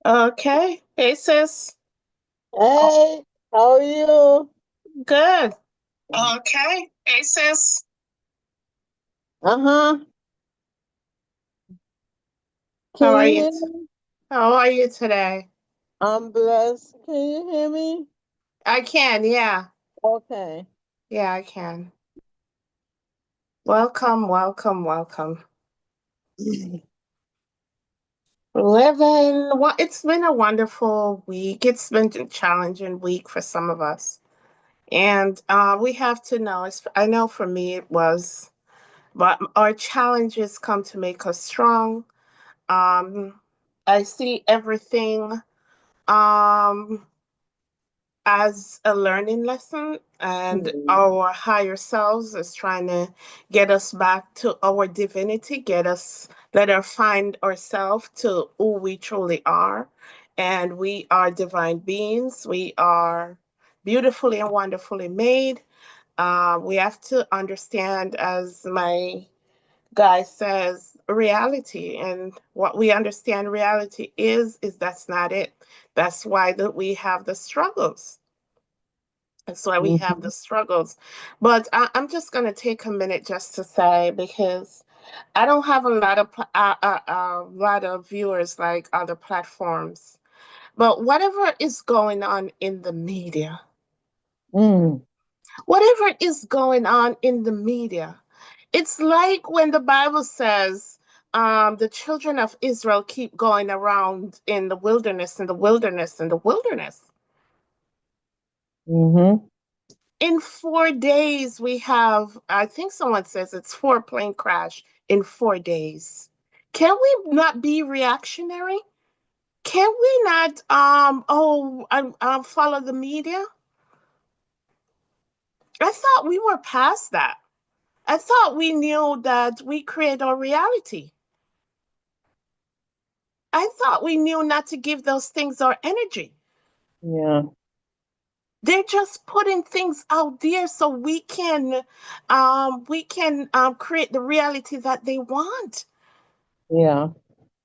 Okay. Hey, sis. Hey, how are you? Good. Okay. Hey, sis. Uh-huh. How Can are you you? hear me? How are you today? I'm blessed. Can you hear me? I can. Yeah. Okay. Yeah, I can. Welcome, welcome, welcome. Living. Well, it's been a wonderful week. It's been a challenging week for some of us. And we have to know, I know for me it was, but our challenges come to make us strong. Um, I see everything. Um, as a learning lesson, and Mhm. our higher selves is trying to get us back to our divinity, let us find ourselves to who we truly are. And we are divine beings. We are beautifully and wonderfully made. We have to understand, as my guy says, reality. And what we understand reality is that's not it. That's why that we have the struggles. That's why we have Mhm. the struggles. But I'm just going to take a minute just to say, because I don't have a lot of viewers like other platforms. But whatever is going on in the media, Mm. whatever is going on in the media, it's like when the Bible says the children of Israel keep going around in the wilderness, in the wilderness, in the wilderness. Mhm. In 4 days, we have, I think someone says it's 4 plane crash in 4 days. Can we not be reactionary? Can we not follow the media? I thought we were past that. I thought we knew that we create our reality. I thought we knew not to give those things our energy. Yeah. They're just putting things out there so we can create the reality that they want. Yeah.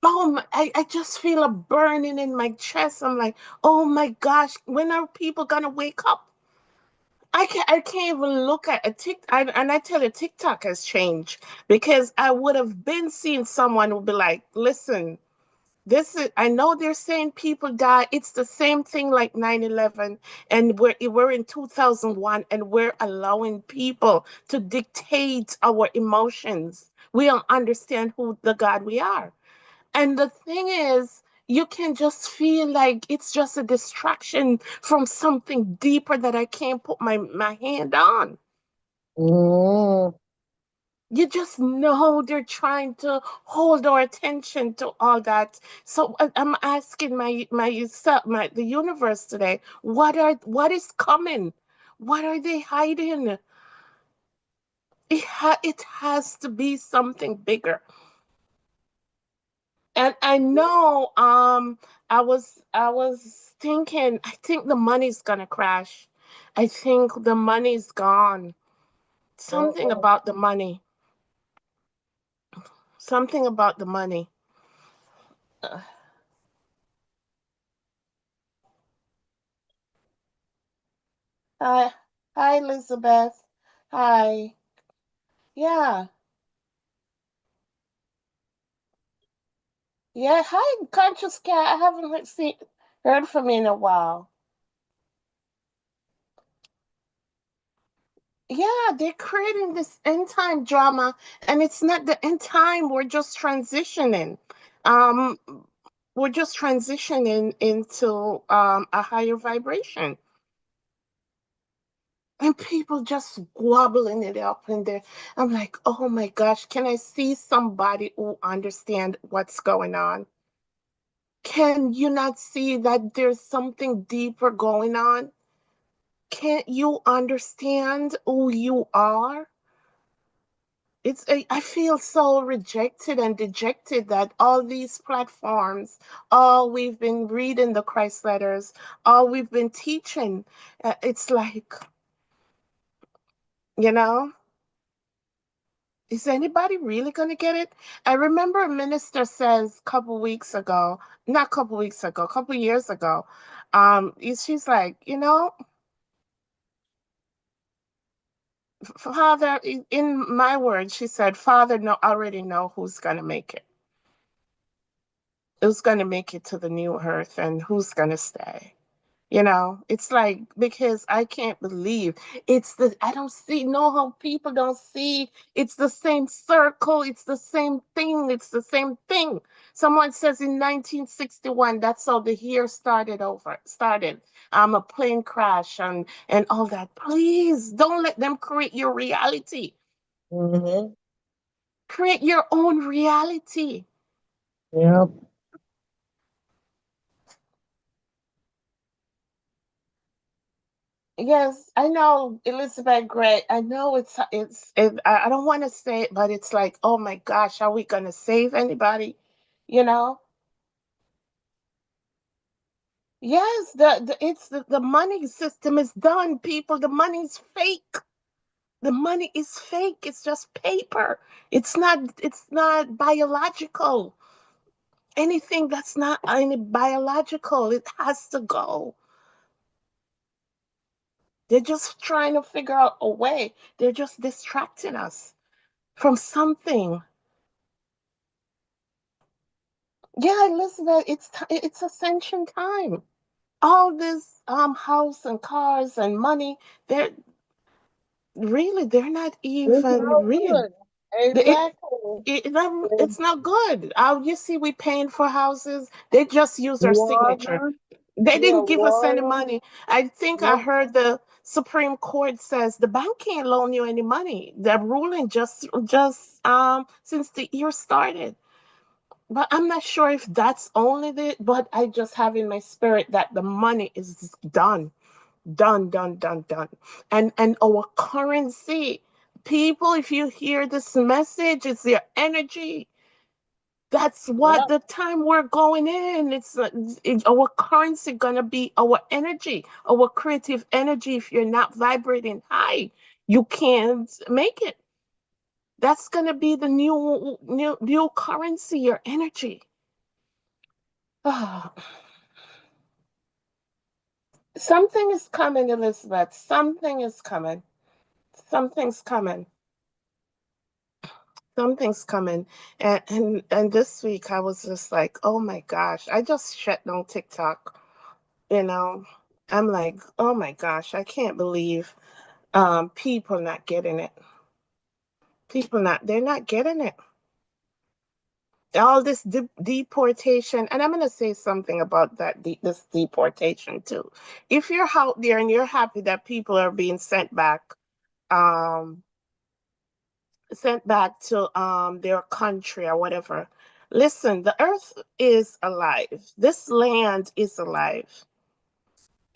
I just feel a burning in my chest. I'm like, oh my gosh, when are people gonna wake up? I can't even look at a TikTok, and I tell you, TikTok has changed, because I would have been seeing someone who be like, listen, this is, I know they're saying people die. It's the same thing like 9/11, and we're in 2001, and we're allowing people to dictate our emotions. We don't understand who the God we are. And the thing is, you can just feel like it's just a distraction from something deeper that I can't put my hand on. Mm. You just know they're trying to hold our attention to all that. So I'm asking the universe today, what is coming? What are they hiding? It has to be something bigger. And I know, I was thinking, I think the money's gonna crash. I think the money's gone. Something Uh-uh. about the money. Something about the money. Uh, Hi, hi, Elizabeth. Hi. Yeah, yeah. Hi, Conscious Cat. I haven't heard from you in a while. Yeah, they're creating this end time drama, and it's not the end time. We're just transitioning. Um, we're just transitioning into a higher vibration. and people just wobbling it up in there. I'm like, oh my gosh, can I see somebody who understand what's going on? Can you not see that there's something deeper going on? Can't you understand who you are? I feel so rejected and dejected that all these platforms, all we've been reading the Christ letters, all we've been teaching, it's like, you know, is anybody really going to get it? I remember a minister says a couple weeks ago, not a couple weeks ago, a couple years ago, she's like, Father, in my words, she said, Father, no, already know who's going to make it. Who's going to make it to the new earth and who's going to stay. It's like, because I can't believe I don't see, know how people don't see it's the same circle, it's the same thing, it's the same thing. Someone says in 1961, that's how the year started. A plane crash and all that. Please don't let them create your reality. Mm-hmm. Create your own reality. Yep. Yes, I know Elizabeth Gray. I know I don't want to say it, but it's like, oh my gosh, are we gonna save anybody? You know? Yes, the money system is done, people. The money's fake. The money is fake. It's just paper. It's not biological. Anything that's not any biological, it has to go. They're just trying to figure out a way. They're just distracting us from something. Yeah, Elizabeth, it's ascension time. All this house and cars and money, they're not It's even no real. good. It, Exactly. it's not good. You see, we paying for houses. They just use our signature. Water. They Yeah, didn't give us any water. money. I think I Nope. heard the Supreme Court says the bank can't loan you any money. The ruling just since the year started. But I'm not sure if that's only but I just have in my spirit that the money is done, done, done, done, done. And our currency, people, if you hear this message, it's your energy. That's what Yep. the time we're going in. Our currency gonna be our energy, our creative energy. If you're not vibrating high, you can't make it. That's gonna be the new currency, your energy. Ah, something is coming, Elizabeth. Something is coming. Something's coming. Something's coming. And this week I was just like, oh my gosh. I just shut down TikTok, you know. I'm like, oh my gosh, I can't believe people not getting it. They're not getting it. All this deportation, and I'm going to say something about this deportation too. If you're out there and you're happy that people are being um, sent back to their country or whatever, listen, the earth is alive. This land is alive,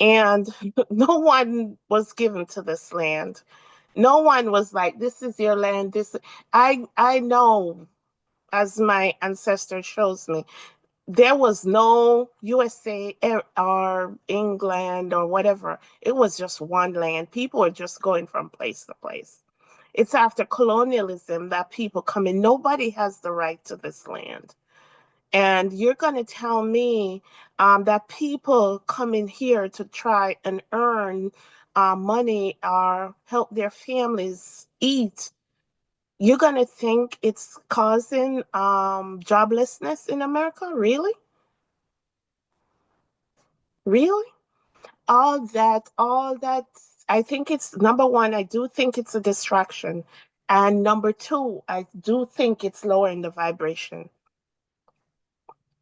and no one was given to this land. No one was like, "This is your land." I know, as my ancestor shows me, there was no USA or England or whatever. It was just one land. People were just going from place to place. It's after colonialism that people come in. Nobody has the right to this land. And you're going to tell me that people come in here to try and earn money or help their families eat. You're going to think it's causing joblessness in America? Really? Really? All that. I think it's number one, I do think it's a distraction. And number two, I do think it's lowering the vibration.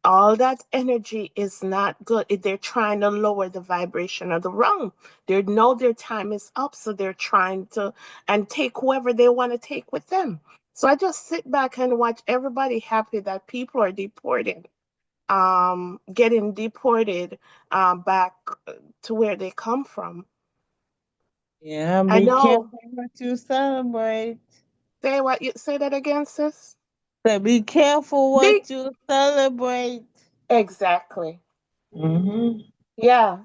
All that energy is not good. They're trying to lower the vibration of the room. They know their time is up, so they're trying to and take whoever they want to take with them. So I just sit back and watch everybody happy that people are deported, getting deported back to where they come from. Yeah, I be know. careful what you celebrate. Say what you say that again, sis. So be careful Big. what you celebrate. Exactly. Mm-hmm. Yeah.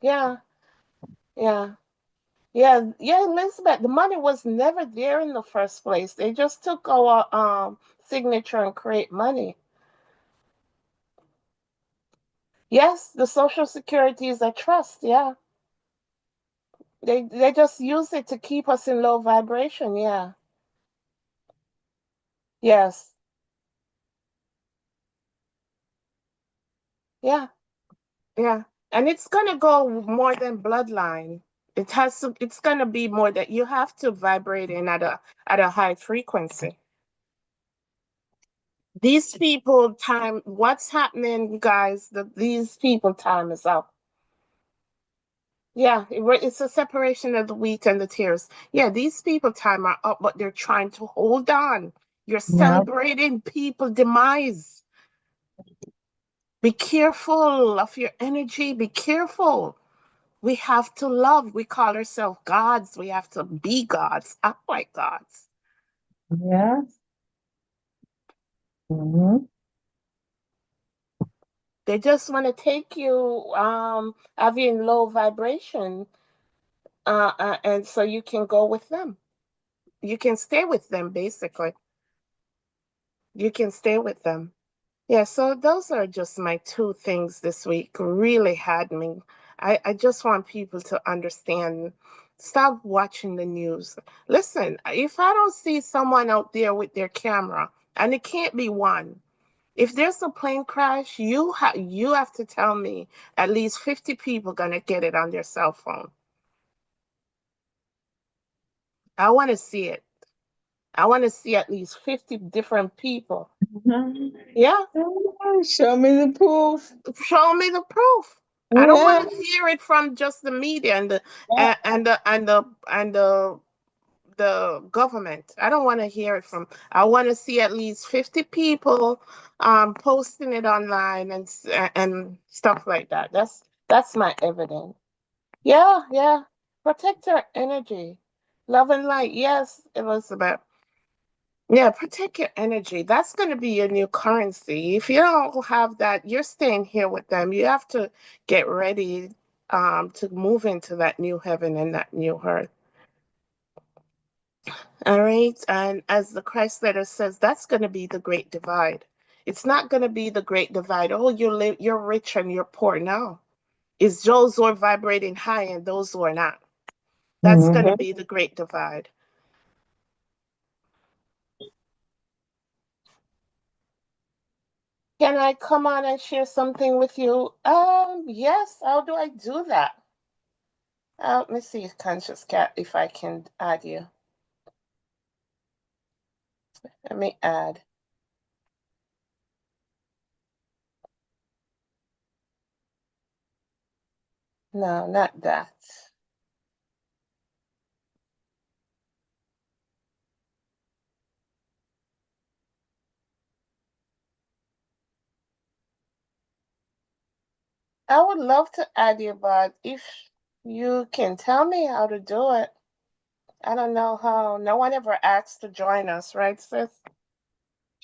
Yeah. Yeah. Yeah, yeah, Elizabeth. The money was never there in the first place. They just took our signature and create money. Yes, the Social Security is a trust. Yeah, they just use it to keep us in low vibration. Yeah. Yes. Yeah. Yeah. And it's gonna go more than bloodline. It has to. It's gonna be more that you have to vibrate in at a high frequency. These people time. What's happening, guys? These people time is up. Yeah, it's a separation of the wheat and the tears. Yeah, these people time are up, but they're trying to hold on. You're Yeah. celebrating people demise. Be careful of your energy. Be careful. We have to love. We call ourselves gods. We have to be gods, act like gods. Yeah. Mm-hmm. They just want to take you having low vibration, and so you can go with them. You can stay with them, basically. You can stay with them. Yeah, so those are just my two things this week. Really had me. I just want people to understand. Stop watching the news. Listen, if I don't see someone out there with their camera, and it can't be one, if there's a plane crash, you have to tell me at least 50 people gonna get it on their cell phone. I want to see it. I want to see at least 50 different people. Yeah, Show me the proof. show me the proof. I don't Yeah. want to hear it from just the media and the Yeah. and the government. I don't want to hear it from. I want to see at least 50 people posting it online and stuff like that. That's my evidence. Yeah, yeah. Protect our energy. Love and light. Yes, Elizabeth. Yeah, protect your energy. That's going to be your new currency. If you don't have that, you're staying here with them. You have to get ready to move into that new heaven and that new earth. All right. And as the Christ letter says, that's going to be the great divide. It's not going to be the great divide. Oh, you're rich and you're poor. No. It's those who are vibrating high and those who are not. That's going to Mm-hmm. be the great divide. Can I come on and share something with you? Yes. How do I do that? Let me see, Conscious Cat, if I can add you. Let me add. No, not that. I would love to add you, but if you can tell me how to do it, I don't know how. No one ever asked to join us, right, sis?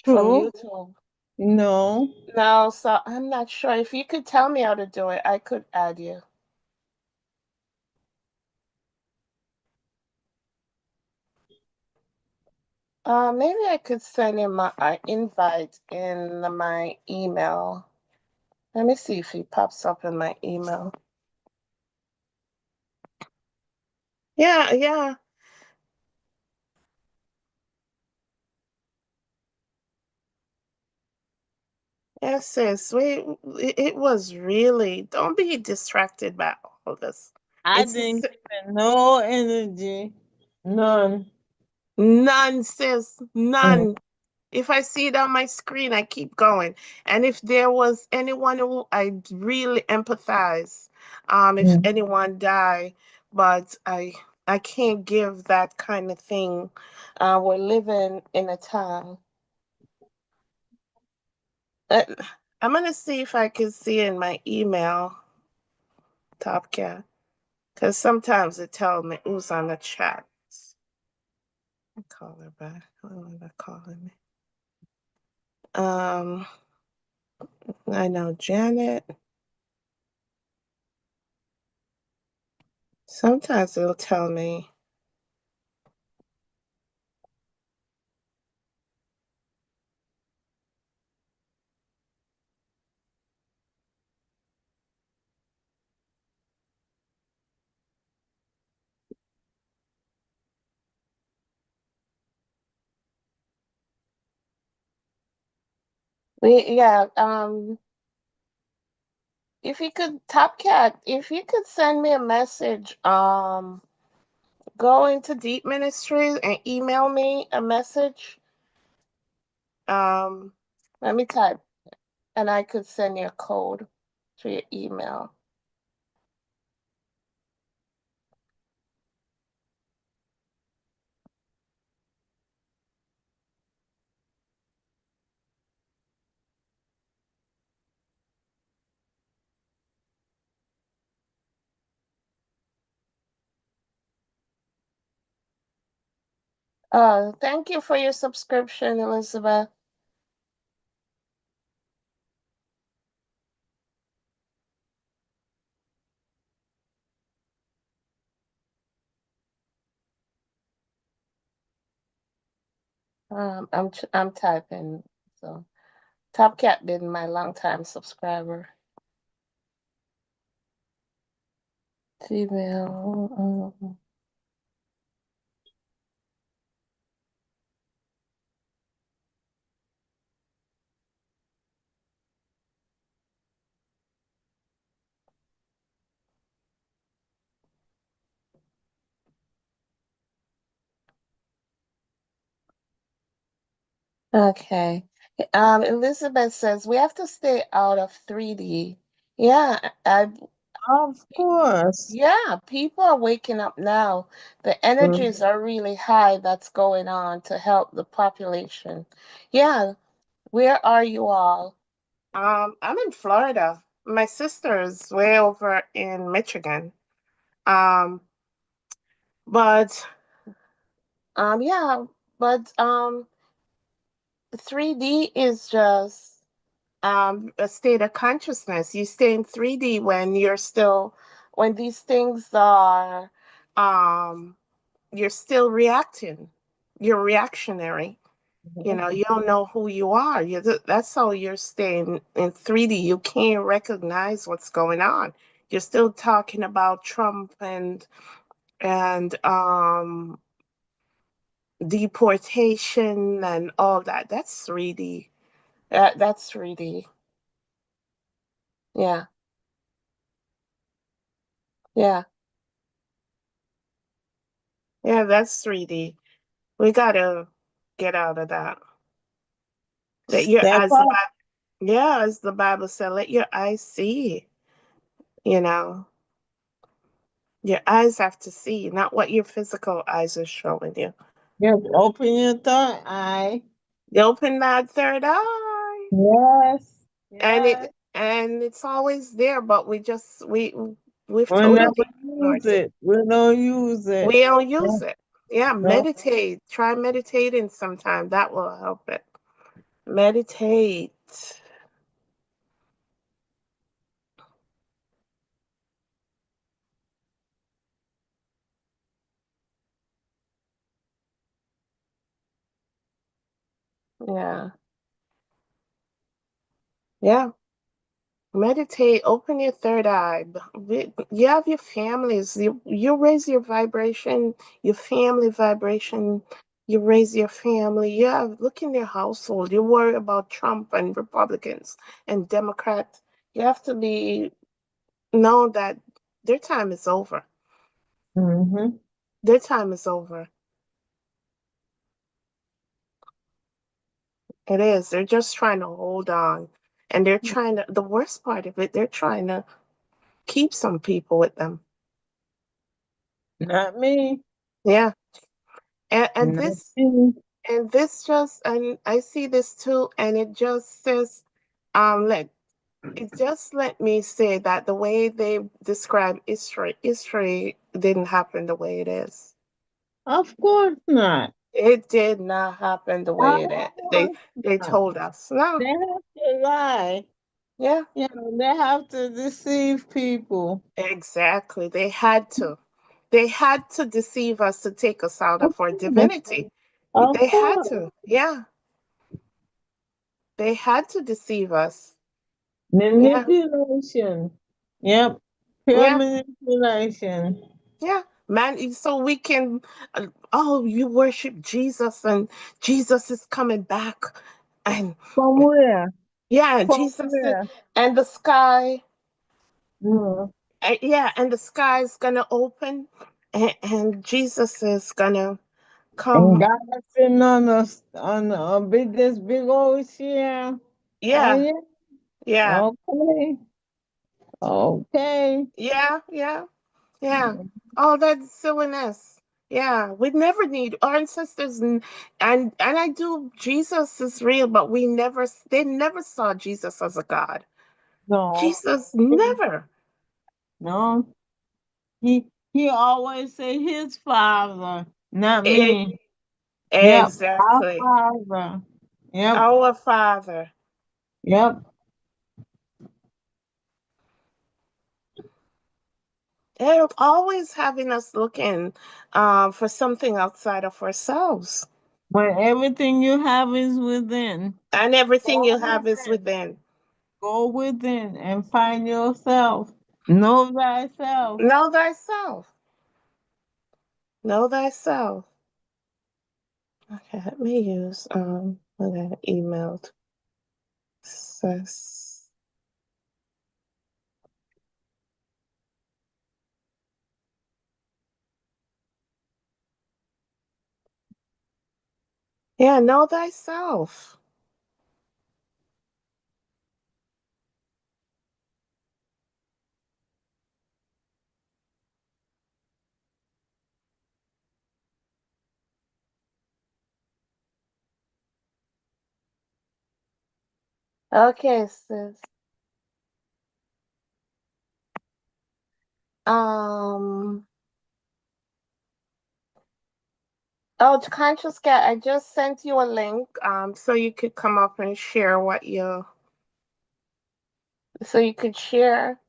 From True. YouTube. No. No, so I'm not sure. If you could tell me how to do it, I could add you. Maybe I could send him my invite in my email. Let me see if he pops up in my email. Yeah, yeah. Yes, sis. It was really, don't be distracted by all this. I It's didn't give it no energy. None. none, sis, Mm. none. If I see it on my screen, I keep going. And if there was anyone who I really empathize, if Mm. anyone die, but I can't give that kind of thing. We're living in a time. Uh, I'm gonna see if I can see in my email, Top Cat, because sometimes it tells me who's on the chat. I call her back. I don't know, they're calling me. Um, I know Janet. Sometimes it'll tell me. Yeah, if you could, Top Cat, if you could send me a message, go into Deep Ministries and email me a message. Um, Let me type, and I could send you a code to your email. Thank you for your subscription, Elizabeth. I'm typing. So Top Cat been my longtime subscriber. Gmail. Okay. Elizabeth says we have to stay out of 3D. Yeah, Of course. yeah, people are waking up now. The Mm. energies are really high that's going on to help the population. Yeah, where are you all? I'm in Florida. My sister is way over in Michigan. Um, but yeah, but 3D is just a state of consciousness. You stay in 3D when when these things are, um, you're still reacting. You're reactionary. You Mhm. know, you don't know who you are. That's how you're staying in 3D. You can't recognize what's going on. You're still talking about Trump and deportation and all that. That's 3D. That's 3D. Yeah, yeah, yeah. That's 3D. We gotta get out of that. Let your Step as the up. Bible, yeah, as the Bible said, let your eyes see. You know, your eyes have to see, not what your physical eyes are showing you. Yes, open your third eye. You open that third eye, Yes. and Yes. it's always there, but we've We never totally use ignored it. it. We don't use it. We don't No, use it. Yeah, no. meditate. Try meditating sometime. That will help it. Meditate. Yeah. Yeah. Meditate, open your third eye. You have your families. You raise your vibration, your family vibration. You raise your family. You have look in your household. You worry about Trump and Republicans and Democrats. You have to be know that their time is over. Mm-hmm. Their time is over. It is. They're just trying to hold on. And they're trying to, the worst part of it, they're trying to keep some people with them. Not me. Yeah. And Not me. this just, and I see this too, and it just says, let it just let me say that the way they describe history didn't happen the way it is. Of course not. It did not happen the way Of it is. course They not. told us. No. They have to lie. Yeah. You know, they have to deceive people. Exactly. They had to. They had to deceive us to take us out Of of our course. divinity. Of They had course. to. Yeah. They had to deceive us. Yeah. Manipulation. Yep. Pure Yeah. manipulation. Yeah. Man, so we can, oh, you worship Jesus and Jesus is coming back. And From where? yeah, From Jesus is, where? and the sky, Mm. yeah, and the sky is going to open and Jesus is going to And come. God sitting on a big this big old chair. Oh Yeah. yeah. Yeah. Okay. Okay. Yeah. Yeah. Yeah. Oh, that's silliness. Yeah, we never need our ancestors, and I do. Jesus is real, but they never saw Jesus as a god. No. Jesus never. No. He always say his father, not E- me. Yep. Our exactly. father. Yep. Our Father. Yep. They're always having us looking for something outside of ourselves, But everything you have is within. and everything Go you have is within. within. Go within and find yourself. Know thyself. Know thyself. Know thyself. Okay, let me use what I emailed. Sus- Yeah, know thyself. Okay, sis. Um. Oh, Conscious Cat, I just sent you a link, so you could come up and share so you could share.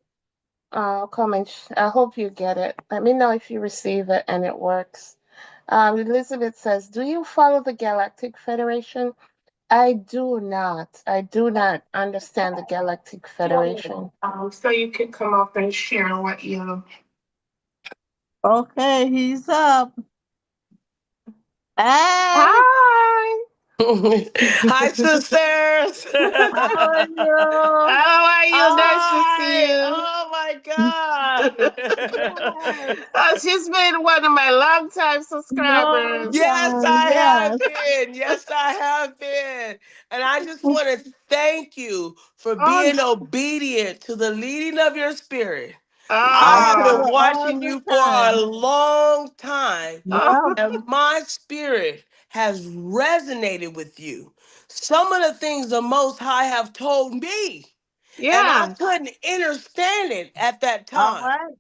Come and I hope you get it. Let me know if you receive it and it works. Elizabeth says, "Do you follow the Galactic Federation?" I do not. I do not understand the Galactic Federation. So you could come up and share what you. Okay, he's up. Hey, Hi. Hi, sisters. how are you? How are you? Nice to see Hi! you. Oh my God! Yes, She's been one of my longtime long subscribers. Yes, time. I have Yes. been. Yes, I have been. And I just want to thank you for Oh, being obedient to the leading of your spirit. I I have tell been oh, her all watching the you for a time. long time, oh, Yep. and my spirit has resonated with you. Some of the things the Most High have told me, and I yeah, couldn't understand it at that All time. right.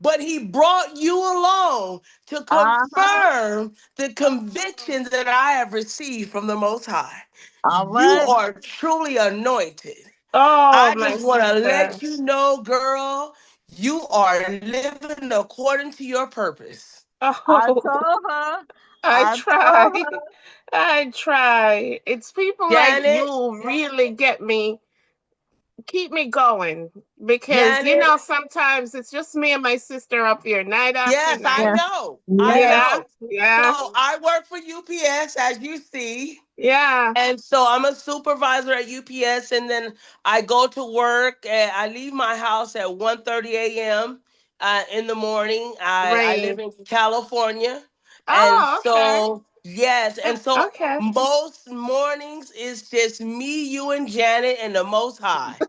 But he brought you along to Uh-huh. confirm the convictions that I have received from the Most High. All You right. are truly anointed. oh, I my just want to sister. let you know, girl, you are living according to your purpose. I Oh, told her. I I try. told her. I try. It's people like Janet, you really keep me going because Janet, sometimes it's just me and my sister up here night after yes, I night. Yeah. know. I Yeah. Yeah, know. yeah, So I work for UPS, as you see. yeah. And so I'm a supervisor at UPS, and then I go to work and I leave my house at 1:30 a.m. In the morning. I Right. live in California. And Oh, okay. Yes, and so Okay. most mornings it's just me, you, and Janet, and the Most High.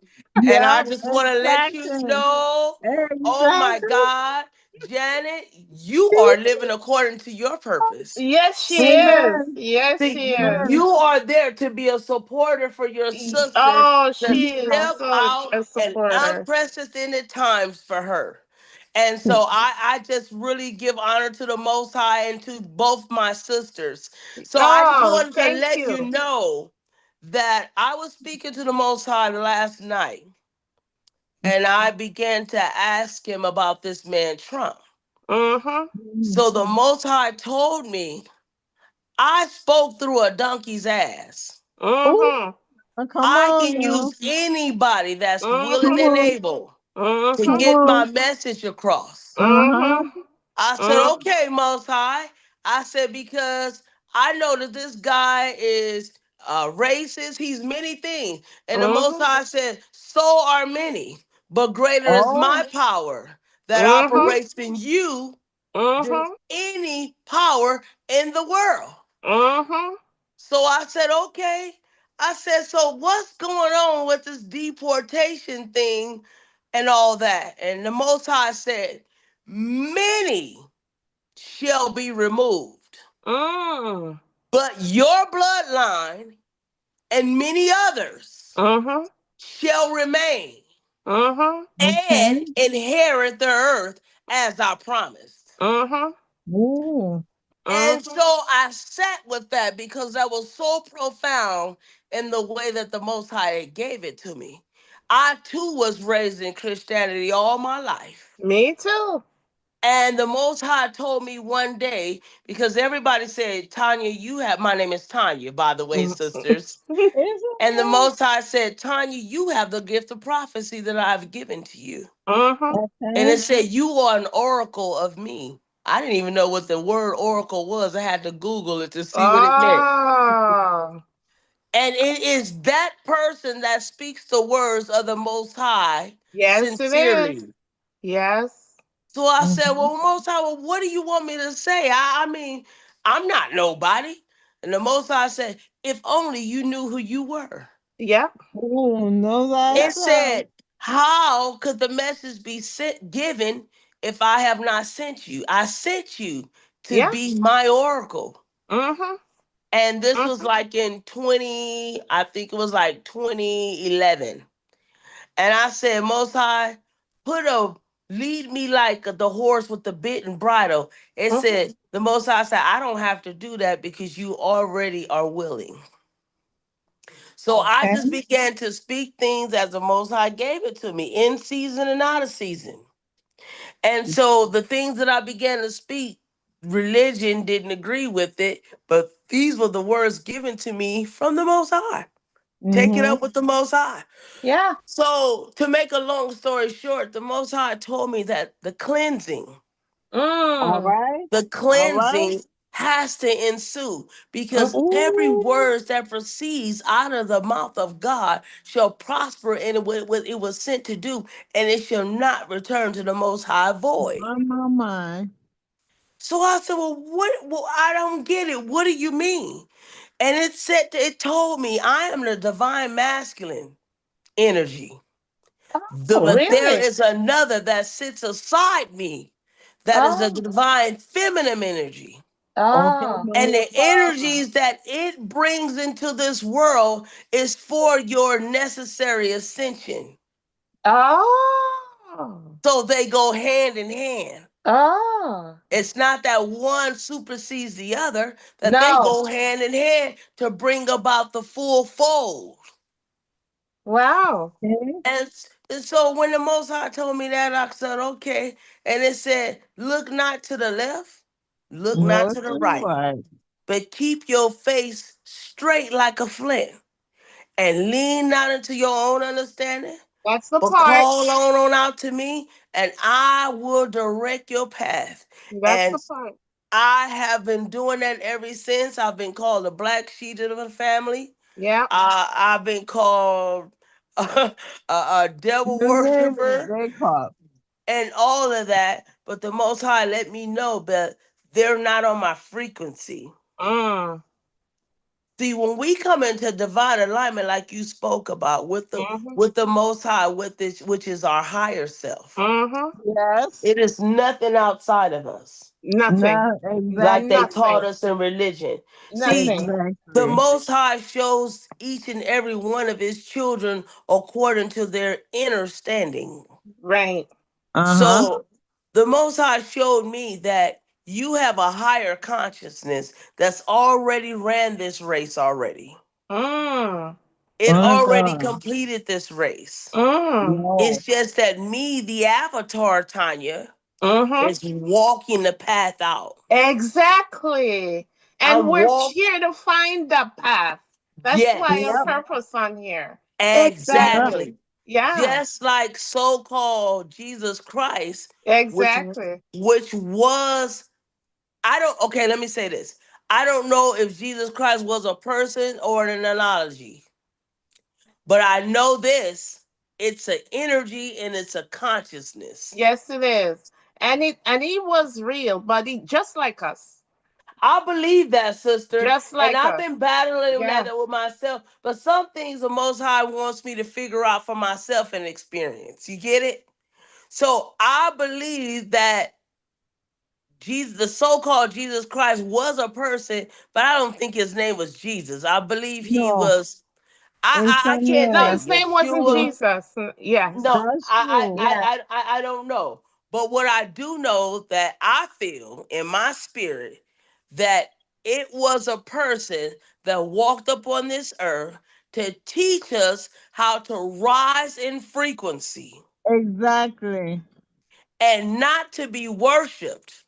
And I Yep, just want to let you exactly. know, oh my Exactly. God, Janet, you are living according to your purpose. Yes, she is. Amen. Yes, See, she is. you Amen. are there to be a supporter for your sister, Oh, to she is step such out a in supporter. unprecedented times for her. And so I just really give honor to the Most High and to both my sisters. So I just Oh, wanted to thank let you you. know that I was speaking to the Most High last night, and I began to ask him about this man, Trump. Mm-hmm. Mm. So the Most High told me I spoke through a donkey's ass. Oh, Mm-hmm. come I on can now. use anybody that's Come willing Mm-hmm. and on. able to Come Mm-hmm. get my on. message across. Uh-huh. Mm-hmm. I said, Mm-hmm. okay, Most High. I said, because I know that this guy is racist. He's many things. And the Most Mm-hmm. High said, so are many. But greater is Oh. my power that Mm-hmm. operates in you than Mm-hmm. any power in the world. Mm-hmm. So I said, okay. I said, so what's going on with this deportation thing and all that? And the Most High said, many shall be removed, Mm. but your bloodline and many others Mm-hmm. shall remain Mm-hmm. and Okay. inherit the earth as I promised. Mm-hmm. Ooh. And Mm-hmm. so I sat with that because that was so profound in the way that the Most High gave it to me. I too was raised in Christianity all my life. Me too. And the Most High told me one day, because everybody said, Tanya, you have, my name is Tanya, by the way, sisters. It's And the okay. Most High said, Tanya, you have the gift of prophecy that I've given to you. Mm-hmm. And it Okay. said, you are an oracle of me. I didn't even know what the word oracle was. I had to Google it to see what it meant. Oh. And it is that person that speaks the words of the Most High Yes, it is. sincerely. Yes. So I said, Mhm. well, Most High, well, what do you want me to say? I mean, I'm not nobody. And the Most High said, if only you knew who you were. Yep. Oh, no, It that's right. said, how could the message be sent, given if I have not sent you? I sent you to Yep. be my oracle. Mm-hmm. And this was Mm-hmm. like in 20, I think it was like 2011. And I said, Most High, lead me like the horse with the bit and bridle. It Mm-hmm. said, the Most High said, I don't have to do that because you already are willing. So I Okay. just began to speak things as the Most High gave it to me, in season and out of season. And so the things that I began to speak, religion didn't agree with it, but these were the words given to me from the Most High. Take it Mm-hmm. up with the Most High. Yeah. So, to make a long story short, the Most High told me that All Mm. right. the All right. cleansing has to ensue, because Mm-hmm. every Ooh. word that proceeds out of the mouth of God shall prosper in what it was sent to do, and it shall not return to the Most High void. My. So I said, well, what? Well, I don't get it. What do you mean? And it told me I am the divine masculine energy. Oh, But there really? is another that sits aside me, that is the Oh. divine feminine energy. Okay, Oh. And Mr. the Father. energies that it brings into this world is for your necessary ascension. Oh. So they go hand in hand. Oh. It's not that one supersedes the other, that they No. go hand in hand to bring about the full fold. Wow. Okay. And so when the Most High told me that, I said, okay. And it said, look not to the left, look not No, to the you're right, right. but keep your face straight like a flint, and lean not into your own understanding, That's the but part. call on out to me, and I will direct your path. That's And the part. I have been doing that ever since. I've been called the black sheep of the family. Yeah. I've been called a devil The name is worshiper Jacob. and all of that. But the Most High let me know that they're not on my frequency. Mm. See, when we come into divine alignment, like you spoke about, Mhm. with the Most High, with this, which is our higher self, Mhm. Yes. it is nothing outside of us, Nothing. No, like they exactly. taught Nothing. us in religion. See, Nothing. the Exactly. Most High shows each and every one of His children according to their inner standing. Right. Uh-huh. So the Most High showed me that you have a higher consciousness that's already ran this race already. Mm. It My already God. completed this race. Mm. No. It's just that me, the avatar, Tanya, Mhm. is walking the path out. Exactly. And I'm we're walk. here to find the path. That's why our Yes, Yep. purpose on here. Yep. Exactly. exactly. Yeah. Just like so-called Jesus Christ, which Exactly. which was I don't okay, let me say this. I don't know if Jesus Christ was a person or an analogy, but I know this. It's an energy and it's a consciousness. Yes, it is. And he was real, but he just like us. I believe that, sister, Just and like I've us. been battling that Yeah. with myself. But some things the Most High wants me to figure out for myself and experience. You get it? So I believe that Jesus, the so-called Jesus Christ, was a person, but I don't think his name was Jesus. I believe he No. was. I can't No, Insomnia. say his name wasn't Yeshua. Jesus. Yes. No, That's true. Yeah. I don't know. But what I do know that I feel in my spirit that it was a person that walked up on this earth to teach us how to rise in frequency Exactly. and not to be worshiped,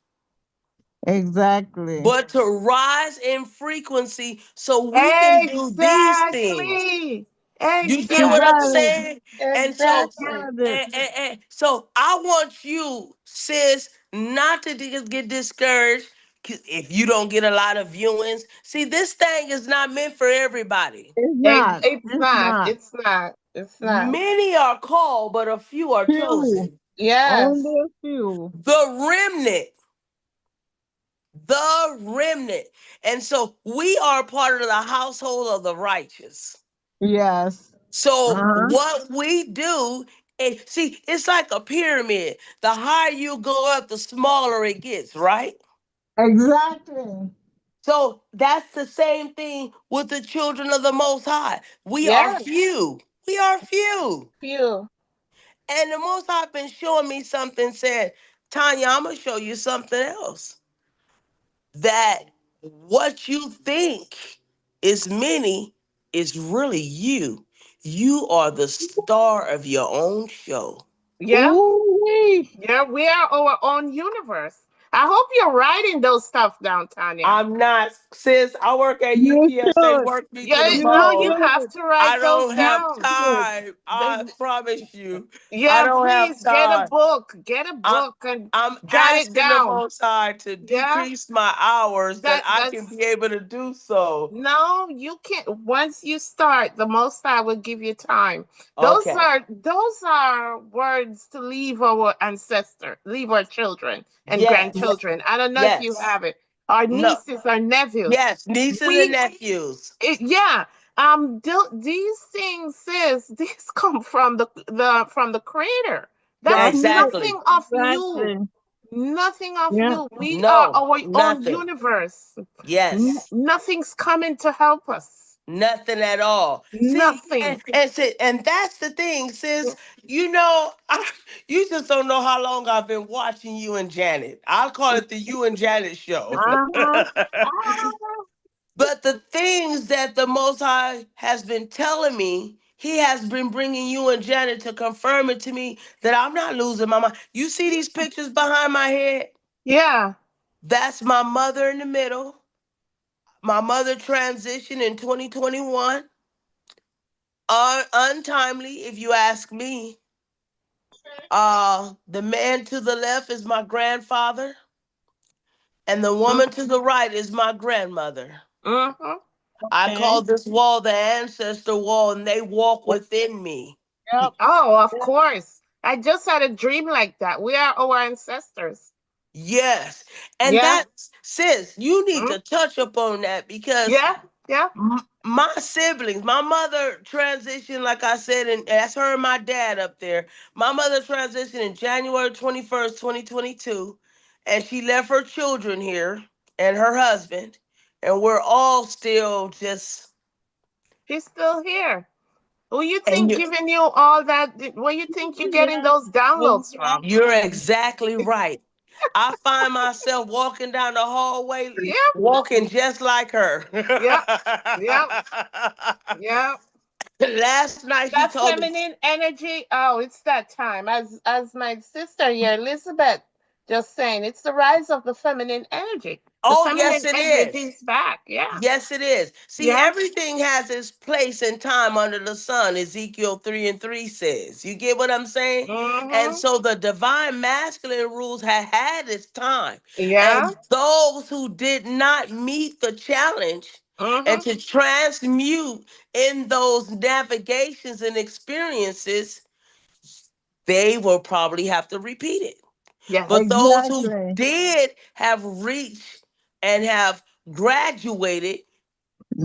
Exactly. but to rise in frequency so we can do these things. Exactly. You You get what I'm got Exactly. it. saying? And so, Exactly. Got it. so I want you, sis, not to get discouraged if you don't get a lot of viewings. See, this thing is not meant for everybody. It's not. It's It's not. not. It's not. It's not. Many are called, but a few are Few. chosen. Yes. Only a few. The remnant, the remnant. And so we are part of the household of the righteous. Yes. So Uh-huh. what we do, and see, it's like a pyramid. The higher you go up, the smaller it gets, right? Exactly. So that's the same thing with the children of the Most High. We are Yeah. few. We are few. Few. And the Most High been showing me something, said, Tanya, I'm going to show you something else. That what you think is many is really you. You are the star of your own show. Yeah. Ooh-wee. Yeah. We are our own universe. I hope you're writing those stuff down, Tanya. I'm not, sis. I work at You UPS. They should. work me to the Yeah. You No, bone. you have should. to I write those don't have down. Should. time. I The- promise you. I Yeah, don't have please get a time. book. Get a I, book and I'm jot it asking the down. Most High to Yeah. decrease my hours that I can That's be able to do so. no, you can't. Once you start, the Most High will give you time. Okay. Those are words to leave our ancestor, leave our children and Yes. grandchildren. I don't know if you Yes. have it. Our No. nieces, our nephews. Yes. Nieces and We, nephews. yeah. These things, sis, these come from from the Creator. That's That's it. Exactly. nothing of you. Exactly. Nothing of Yeah. you. We are No. our own Nothing. universe. Yes. Nothing's coming to help us. Nothing at all. See, Nothing. and that's the thing, sis. You know, you just don't know how long I've been watching you and Janet. I'll call it the you and Janet show. Uh-huh. Ah. But the things that the Most High has been telling me, He has been bringing you and Janet to confirm it to me that I'm not losing my mind. You see these pictures behind my head? Yeah. That's my mother in the middle. My mother transitioned in 2021. Untimely, if you ask me. The man to the left is my grandfather, and the woman to the right is my grandmother. Mm-hmm. I Okay. call this wall the ancestor wall, and they walk within me. Yep. Oh, of course. I just had a dream like that. We are our ancestors. Yes. And Yeah. that's, sis, you need Mm. to touch upon that because Yeah. Yeah. my siblings, my mother transitioned, like I said, and that's her and my dad up there. My mother transitioned in January 21st, 2022, and she left her children here and her husband, and we're all still just, She's still here. Who you and think giving you all that? Where you think you're getting Yeah, those downloads from? exactly. you're exactly right. I find myself walking down the hallway, Yep. walking just like her. Yep. Yep. Yep. Last night she That told me, feminine energy. Oh, it's that time. As my sister here, Elizabeth, just saying, it's the rise of the feminine energy. The oh, yes, feminine it energy is. is back. Yeah. Yes, it is. See, Yeah. everything has its place and time under the sun, Ezekiel 3 and 3 says. You get what I'm saying? And Mm-hmm. so the divine masculine rules had had its time. Yeah. And those who did not meet the challenge and Mm-hmm. to transmute in those navigations and experiences, they will probably have to repeat it. But Yes. those who Exactly. did have reached and have graduated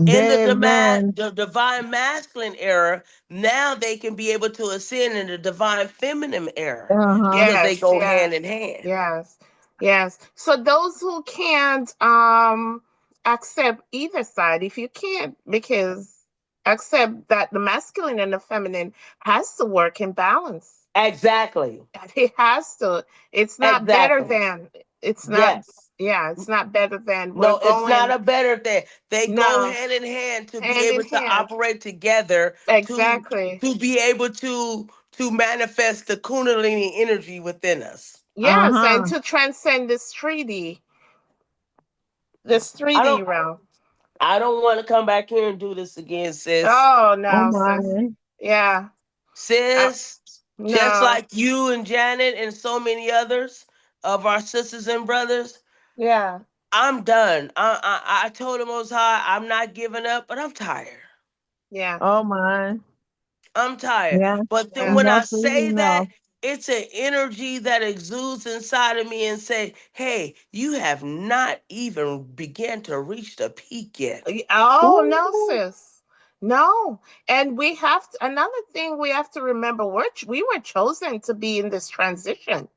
in the They've been. divine masculine era, now they can be able to ascend in the divine feminine era Uh-huh. because they Yes. go hand in Yes. hand. Yes. Yes. So those who can't accept either side, if you can't, because accept that the masculine and the feminine has to work in balance. Exactly. It has to. It's not better Exactly. than. It's not. Yes. Yeah, it's not better than. We're No, it's not going. a better thing. They go No, hand in hand to be hand in able to hand. operate together to Exactly. be able to manifest the kundalini energy within us. Yes, and Uh-huh. to transcend this I 3D don't realm. I don't want to come back here and do this again, sis. Oh Oh no, sis. my. Yeah. Uh, Sis, just no. like you and Janet and so many others of our sisters and brothers, Yeah. I'm done. I told the Most High I'm not giving up, but I'm tired. Yeah. Oh my. I'm tired. Yeah. But then Yeah. when I Enough is say that, enough. it's an energy that exudes inside of me and say, hey, you have not even begun to reach the peak yet. Oh no, Ooh. sis. No. And we have to, another thing we have to remember, we were chosen to be in this transition.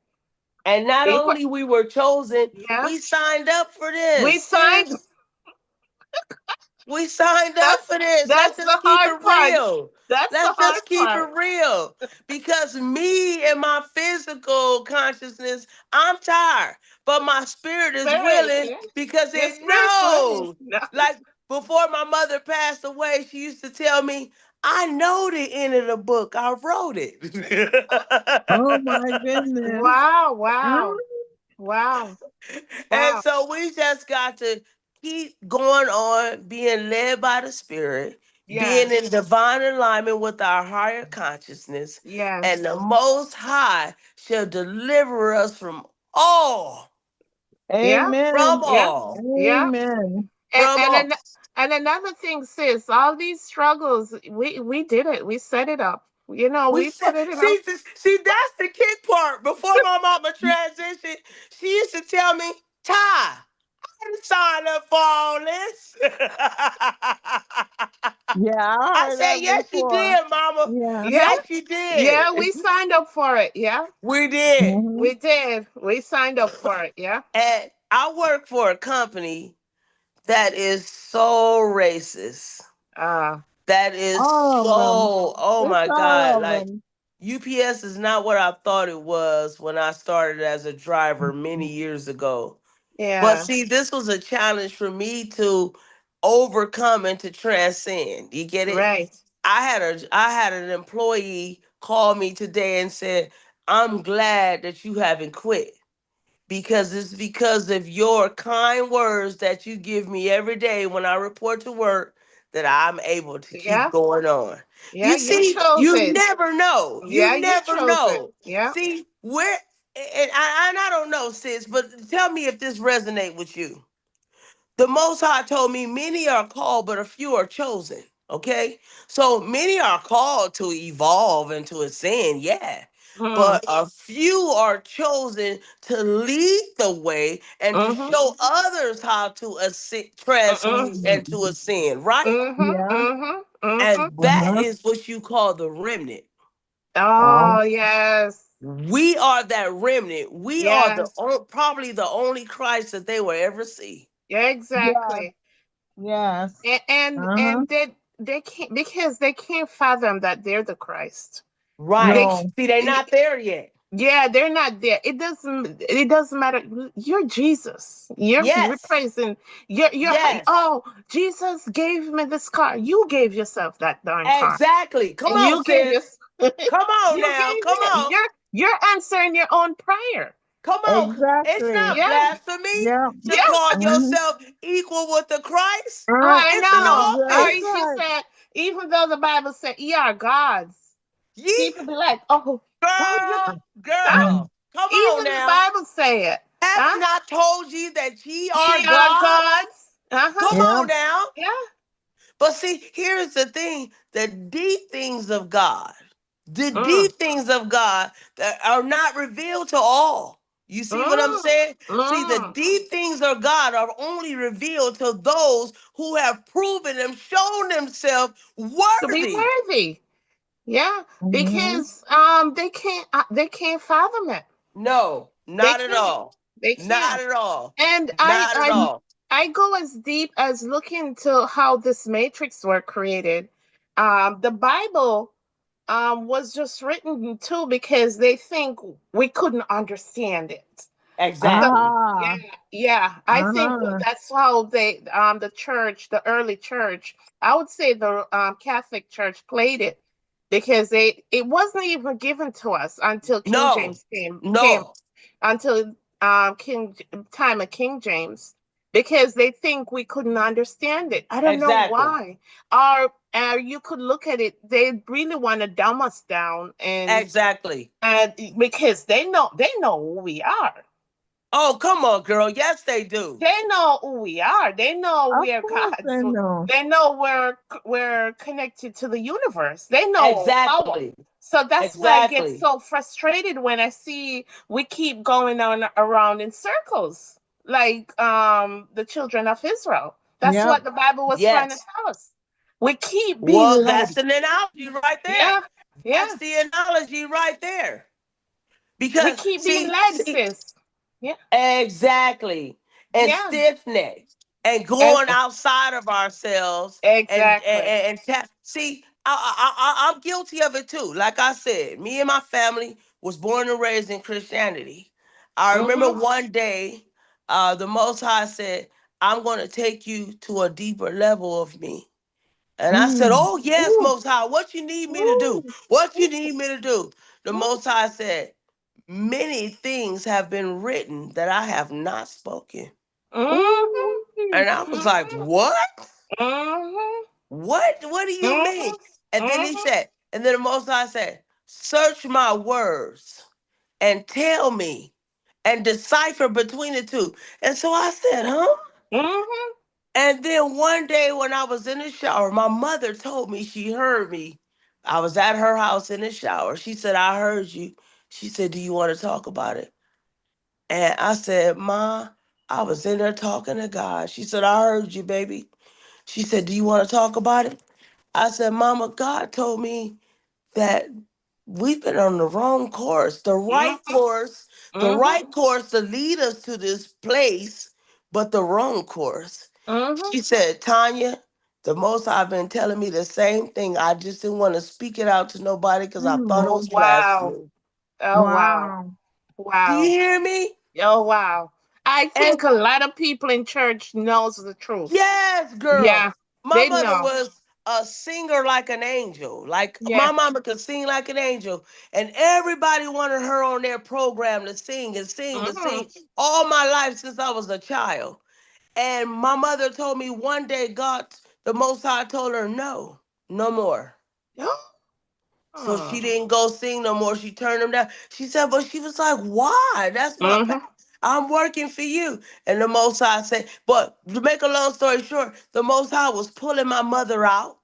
And not We were, only we were chosen, yeah. we signed up for We this, signed. sis. We signed up That's for this. Let's that's the just keep hard it part. real. That's the Let's hard just keep part. it real. Because me and my physical consciousness, I'm tired. But my spirit is Spirit, willing yeah. because Your it spirit's willing. knows. No. Like before my mother passed away, she used to tell me, I know the end of the book. I wrote it. Oh my goodness. Wow, Huh? wow, wow, And wow. so we just got to keep going on being led by the Spirit, being Yes, in divine alignment with our higher consciousness, and yes. the Most High shall deliver us Yeah, from Amen. yeah, all, yeah. Amen. And from and all. an, and another thing, sis, all these struggles, we did it. We set it up. We We said, put it in our. see, that's the kick part. Before my mama transitioned, she used to tell me, Ty, didn't sign up for all this. Yeah, I I heard said, that yes, you before. did, mama. Yeah. Yeah, Yes, you did. yeah. We signed up for it. Yeah, We did. Hmm. we did. We signed up for it. Yeah. And I work for a company that is so racist. Uh, That is All of them. so, oh It's my God. all of Like, them. UPS is not what I thought it was when I started as a driver many years ago. But yeah. see, this was a challenge for me to overcome and to transcend. You get it? Right. I had an employee call me today and said, "I'm glad that you haven't quit because it's because of your kind words that you give me every day when I report to work that I'm able to keep Yeah. going on." Yeah. You You see, chose you it. never know. Yeah. You You never chose it. know. Yeah. See, where and I don't know, sis, but tell me if this resonate with you. The Most High told me many are called, but a few are chosen. Okay? So many are called to evolve and to ascend, yeah. Mm, but a few are chosen to lead the way and to mhm, show others how to mhm, transmute and to Mhm. ascend, right? mhm, Yeah. mhm, mhm. And that Uh-huh. is what you call the remnant. Oh, Oh, yes. We are that remnant. We are Yes. probably the only Christ that they will ever see. Yeah, yes, exactly. yes. Uh-huh. And they can't, because they can't fathom that they're the Christ. They Right. c- No. See, they're y- not there yet. yeah, they're not there. It doesn't matter. You're Jesus. You're Yes. replacing you're Yes. oh, Jesus gave me this car. You gave yourself that darn car. Exactly. Come And on, you gave sis. yourself Come on you now. Come gave on. you're answering your own prayer. Come on. It's Exactly. not Yeah. blasphemy Yeah. to Yeah. call Mm-hmm. yourself equal with the Christ. I It's an know. Or That's if you offense. right. said, even though the Bible said, ye are gods, Ye people be like, oh, oh, you, girl, huh? Mm. girl. Come on Even the now. Bible say it. Have I Huh? not told you that ye are Ye are gods? gods. Uh-huh. Come Yeah. on now. Yeah. But see, here's the thing: the deep things of God, the Mm, deep things of God that are not revealed to all. You see what I'm mm, saying? See, the mm. deep things of God are only revealed to those who have proven and shown themselves To be worthy. worthy. Yeah. Mm-hmm. Because they can't fathom it. No, They not at can't. all. They Not can't. at all. And I Not at I all. I go as deep as looking into how this matrix were created. The Bible was just written too because they think we couldn't understand it. So Exactly. yeah, Ah. yeah. I think Uh-huh. that's how the church, the early church, I would say the Catholic Church played it because it wasn't even given to us until King No, James came no, until King time of King James because they think we couldn't understand it. I don't know exactly. why. Or you could look at it. They really want to dumb us down, Exactly. and because they know who we are. Oh, come on, girl. Yes, they do. They know who we are. They know Of we're course God's. I know. They know we're connected to the universe. They know our power. Exactly. So that's why I get Exactly. so frustrated when I see we keep going on around in circles, like the children of Israel. That's Yep. what the Bible was trying to Yes. tell us. We keep being Well, led. that's an analogy right there. Yeah, That's yeah. the analogy right there. We Because keep being see, led, see, sis. Yeah, exactly. And yeah. stiff necked and And going outside of ourselves exactly. see, I'm guilty of it too. Like I said, me and my family was born and raised in Christianity. I remember Mm-hmm. one day, the Most High said, "I'm going to take you to a deeper level of me." And I said, Mm. "Oh yes, Ooh. Most High, what you need me to do? Ooh. What you Ooh. need me to do?" The Ooh. Most High said, "Many things have been written that I have not spoken." Mm-hmm. Ooh. And I was like, Mm-hmm. "What? Mm-hmm. What do you mean?" Mm-hmm. And then he Mm-hmm. said, and then the Most High said, "Search my words and tell me and decipher between the two." And so I said, "Huh?" Mm-hmm. And then one day when I was in the shower, my mother told me she heard me. I was at her house in the shower. She said, "I heard you." She said, "Do you want to talk about it?" And I said, "Ma, I was in there talking to God." She said, "I heard you, baby." She said, "Do you want to talk about it?" I said, "Mama, God told me that we've been on the wrong course, the Mm-hmm. right course to lead us to this place, but the wrong course." Mm-hmm. She said, "Tanya, the most I've been telling me the same thing. I just didn't want to speak it out to nobody because I thought it Mm. Oh was wow. blasphemy." Oh wow. Wow. Do you Wow. hear me? Oh wow. I And think a lot of people in church knows the truth. yes, girl. Yeah. My They mother know. was a singer like an angel. Like Yeah. my mama could sing like an angel. And everybody wanted her on their program to sing and sing and Mm-hmm. sing all my life since I was a child. And my mother told me one day God, the Most High told her, "No, no more." So she Mm-hmm. didn't go sing no more. She turned him down. She said, but she was like, "Why? That's my path. Mm-hmm. I'm working for you." And the Most High said, but to make a long story short, the Most High was pulling my mother out.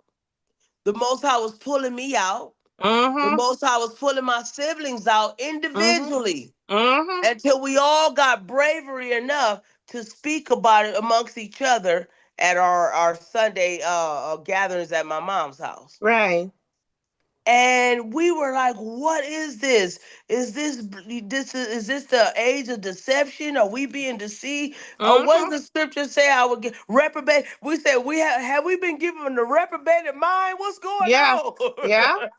The Most High was pulling me out. The Mm-hmm. Most High was pulling my siblings out individually Mm-hmm. until we all got bravery enough to speak about it amongst each other at our Sunday gatherings at my mom's house. Right. And we were like, what is this? Is this the age of deception? Are we being deceived? Or what does Mm-hmm. the scripture say I would get reprobate? We said have we been given the reprobated mind? What's going Yeah. Yeah. on?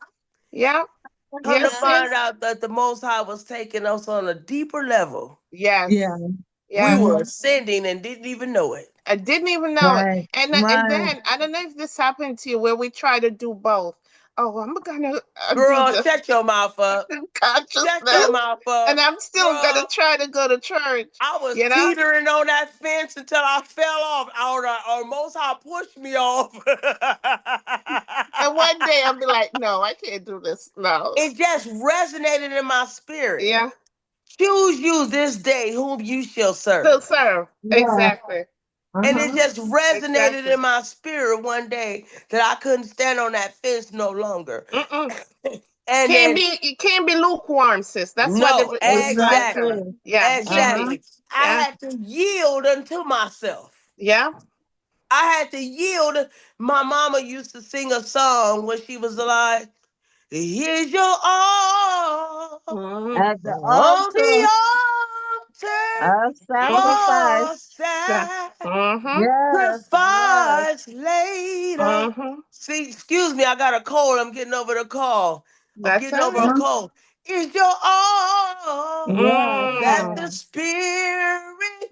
Yeah. Come to Yes, Yeah. find sis. out that the Most High was taking us on a deeper level. Yeah. Yes. We Yes. were Mhm. ascending and didn't even know it. I didn't even know it. Right. And Right. then I don't know if this happened to you where we try to do both. Oh, I'm gonna do Girl, the shut your mouth up. Shut consciousness, your mouth and up. I'm still gonna Girl, try to go to church. I was You know. teetering on that fence until I fell off. Or Most High pushed me off. And one day I'll be like, no, I can't do this. No. It just resonated in my spirit. Yeah. Choose you this day whom you shall To serve. serve. Yeah. Exactly. And it Uh-huh. just resonated Exactly. in my spirit one day that I couldn't stand on that fence no longer. Mm-mm. And Can't then, be. You can't be lukewarm, sis. That's what no, it's trying to tell us. Exactly. Yeah. Can't be. Uh-huh. exactly. I Yeah. had to yield unto myself. Yeah. I had to yield. My mama used to sing a song when she was alive. Here's your all Mm-hmm. At the on altar, the altar a Mm-hmm. sacrifice. for Yeah. Mm-hmm. Yes. Yes. sacrifice later. Mm-hmm. See, excuse me, I got a cold. I'm getting over the call. I'm That's getting all over a right. Uh-huh. cold. Is your all Yes. that Mm. the Yes. spirit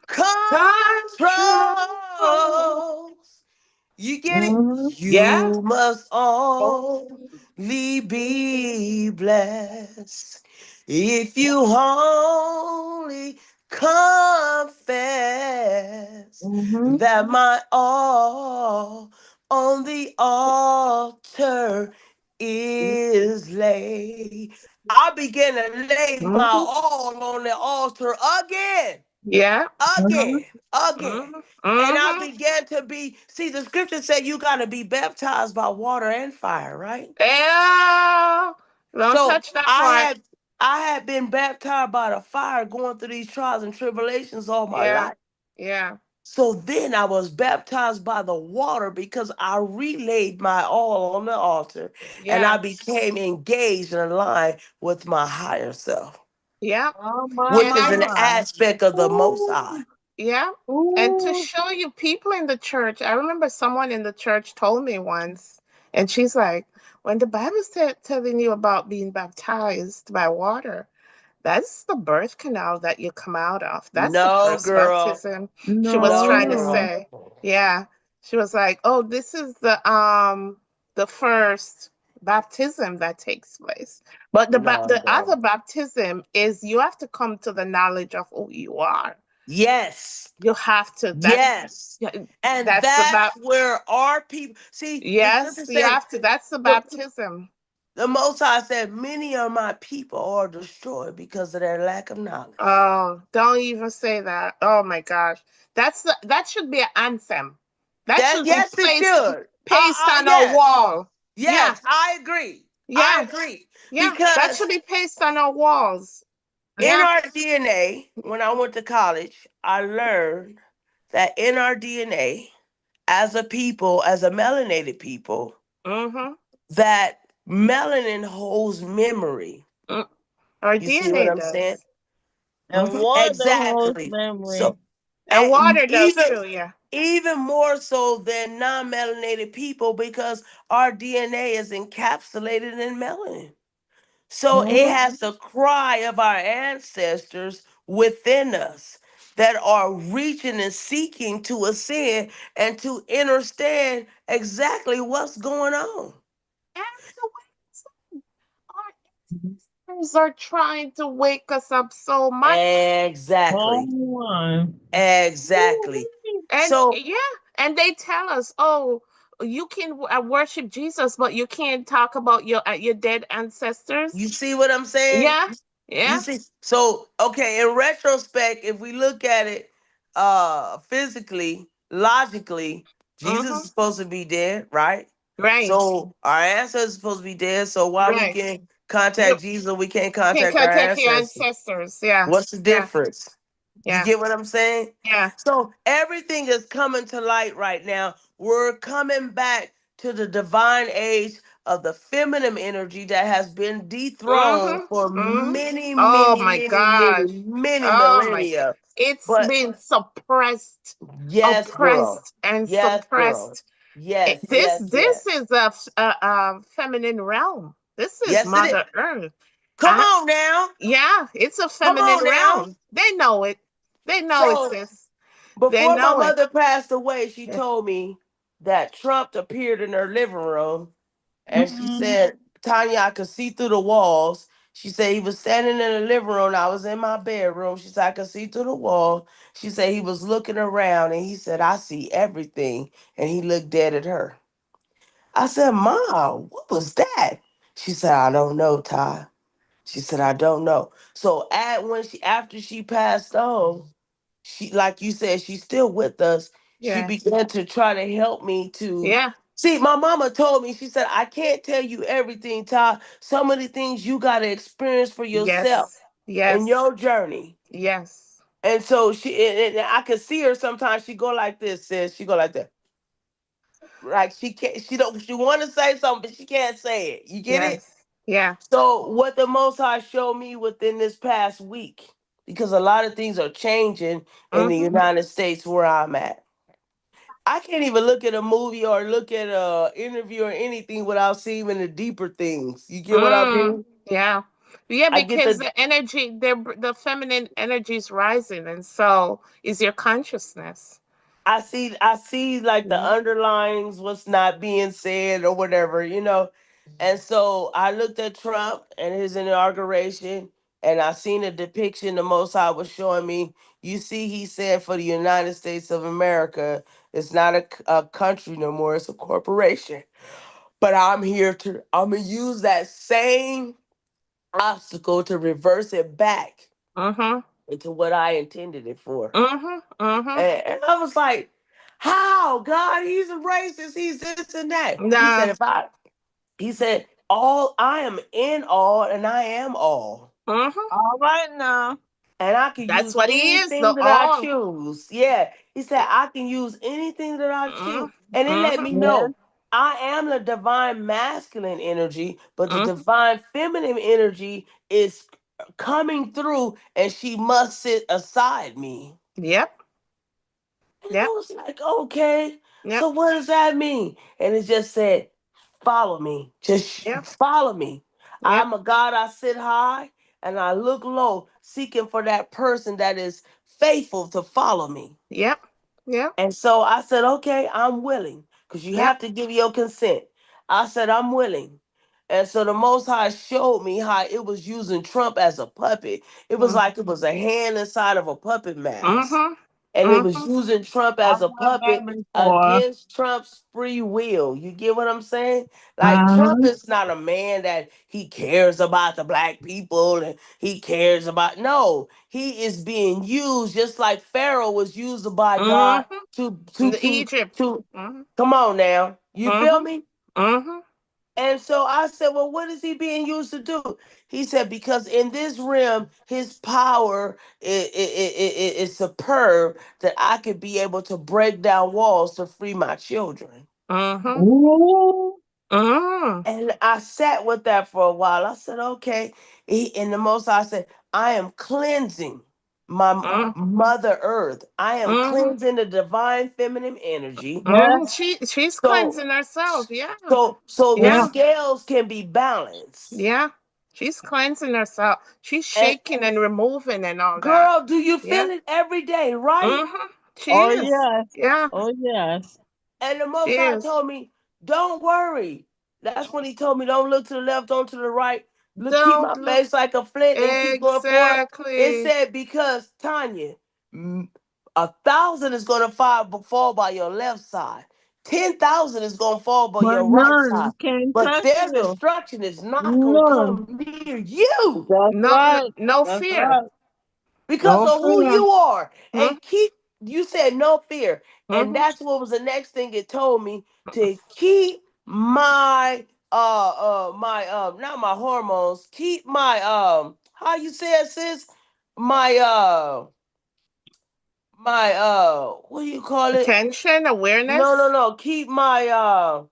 Control. controls? You get it? Mm-hmm. Yeah. You must Oh. only be blessed if you only confess Mm-hmm. that my all on the altar is laid. I began to lay my Mm-hmm. all on the altar again, Yeah. Uh-huh. again, again. Mm-hmm. And I Mm-hmm. began to be, see, the scripture said you got to be baptized by water and fire, right? Yeah. Don't So touch that I part. had I had been baptized by the fire going through these trials and tribulations all my Yeah. life. Yeah. So then I was baptized by the water because I relayed my all on the altar and I Yeah. became engaged and aligned with my higher self, Yeah. Oh my, which And is my, an I my. aspect of the Most High. Ooh. yeah. And to Ooh. show you people in the church, I remember someone in the church told me once, and she's like, when the Bible said telling you about being baptized by water, that's the birth canal that you come out of. That's the No, first girl. baptism. She was No, trying to No. girl. say. Yeah. She was like, "Oh, this is the first baptism that takes place." But No, the girl. other baptism is you have to come to the knowledge of who you are. Yes. You have to. Yes. Yeah, And that's that's about where our people see the yes, scripture you said have to. That's the the, baptism. the Most High said, many of my people are destroyed because of their lack of knowledge. Oh, don't even say that. Oh my gosh. That should be an anthem. That That should be yes, it should. pasted on a Yes, wall. Yeah, yes, I agree. I yeah, agree. yeah. That Because should be pasted on our walls. in Yeah, our DNA, when I went to college, I learned that in our DNA, as a people, as a melanated people, mm-hmm. that melanin holds memory. Mm. Our You see what DNA I'm saying? does. And Mm-hmm. water holds Exactly. memory. So And water does even too. Yeah, even more so than non-melanated people because our DNA is encapsulated in melanin. So it Mm-hmm. has the cry of our ancestors within us that are reaching and seeking to ascend and to understand exactly what's going on. and the way our ancestors are trying to wake us up so much. Oh Exactly. my. Exactly. And So yeah, and they tell us, oh, you can worship Jesus, but you can't talk about your dead you ancestors. see what I'm saying? Yeah, You yeah, see, so okay, in retrospect, if we look at it physically, logically, Jesus mm-hmm, is supposed to be dead, right? Right. So our ancestors supposed to be dead. So why we Right. can You contact Jesus, we can't can contact our contact your ancestors? ancestors. Yeah. What's the Yeah. difference? You Yeah. get what I'm saying? Yeah. So everything is coming to light right now. We're coming back to the divine age of the feminine energy that has been dethroned Mm-hmm. for Mm-hmm. many, Oh many, my many, many, gosh. many Oh my God. millennia. It's But been suppressed, yes, girl. oppressed, and Yes, girl. suppressed. Yes, This yes, yes. this is a feminine realm. This is Yes, it is. Mother Earth. Come on now. Yeah, it's a Come feminine on now. realm. They know it. They know it, So sis. They before my know it. mother passed away, she Yeah. told me that Trump appeared in her living room, and she Mm-hmm. said, Tanya, I could see through the walls. She said he was standing in the living room. I was in my bedroom. She said I could see through the wall. She said he was looking around and he said, I see everything. And he looked dead at her. I said, Mom, what was that? She said, I don't know, Ty. She said, I don't know. So after she passed on, she, like you said, she's still with us. She Yeah. began to try to help me to Yeah. see. My mama told me, she said, I can't tell you everything, Ty. Some of the things you gotta experience for yourself Yes. in Yes. your journey. Yes. And so and I could see her sometimes. She go like this, sis. She go like that. Like she can't. She don't. She want to say something, but she can't say it. You get it? Yes. Yeah. So what the Most High showed me within this past week, because a lot of things are changing in the Mm-hmm. United States where I'm at. I can't even look at a movie or look at a interview or anything without seeing the deeper things. You get what I Mm. mean? Yeah. Yeah, I get because the the energy, the feminine energy is rising, and so is your consciousness. I see like the Mhm. underlines what's not being said or whatever, you know. And so I looked at Trump and his inauguration and I seen a depiction the Most High was showing me. You see, he said for the United States of America, it's not a country no more, it's a corporation. But I'm gonna use that same obstacle to reverse it back Mm-hmm. into what I intended it for. Mm-hmm. Mm-hmm. And I was like, how? God, he's a racist, he's this and that. He said, Nah. he said, all I am in all and I am all. Mm-hmm. All right now. And I can That's use what he is, anything the that I all. choose. Yeah. He said, I can use anything that I choose. And it let Mm-hmm. me Yes. know I am the divine masculine energy, but the Mm-hmm. divine feminine energy is coming through and she must sit aside me. Yep. And I Yep. was like, okay, Yep. so what does that mean? And it just said, follow me. Just Yep. follow me. Yep. I'm a God, I sit high and I look low, seeking for that person that is faithful to follow me. Yep. Yep. And so I said, okay, I'm willing, because you Yep. have to give your consent. I said, I'm willing. And so the Most High showed me how it was using Trump as a puppet. It was Mm-hmm. like it was a hand inside of a puppet mask. Mm-hmm. And it was Mm-hmm. using Trump I've as a heard that puppet before. against Trump's free will. You get what I'm saying? Like Trump Mm-hmm. is not a man that he cares about the black people and he cares about. No, he is being used just like Pharaoh was used by God Mm-hmm. to In to the to Egypt. to. Mm-hmm. Come on now, you feel Mm-hmm. me? Mm-hmm. And so I said, well, what is he being used to do? He said, because in this realm, his power is superb that I could be able to break down walls to free my children. Mm-hmm. Ooh. Mm-hmm. And I sat with that for a while. I said, okay. And the most I said, I am cleansing my mother earth. I am Mm-hmm. cleansing the divine feminine energy. Mm-hmm. Yes. She's So cleansing herself. Yeah. so the Yeah. Yeah. scales can be balanced. Yeah. She's cleansing herself. She's And shaking and removing and all that. girl, do you Yeah. feel it every day, right? Mm-hmm. She Oh is. yes. Yeah. Oh yes. And the She Most High is. told me, don't worry. That's when he told me, don't look to the left, don't to the right. Look, keep Don't my look. face like a flint and keep going forward. It Exactly. said, because Tanya, 1,000 is going to fall by your left side. 10,000 is going to fall by But your right none side. can But touch their you. destruction is not going to None. come near you, That's No, no, right. no That's fear. right. because No of who fear. you are. Mm-hmm. And keep, you said no fear. And Mm-hmm. that's what was the next thing it told me, to keep my not my hormones. Keep my how you say it, sis? My what do you call it? Attention, No, no, awareness. no. Keep my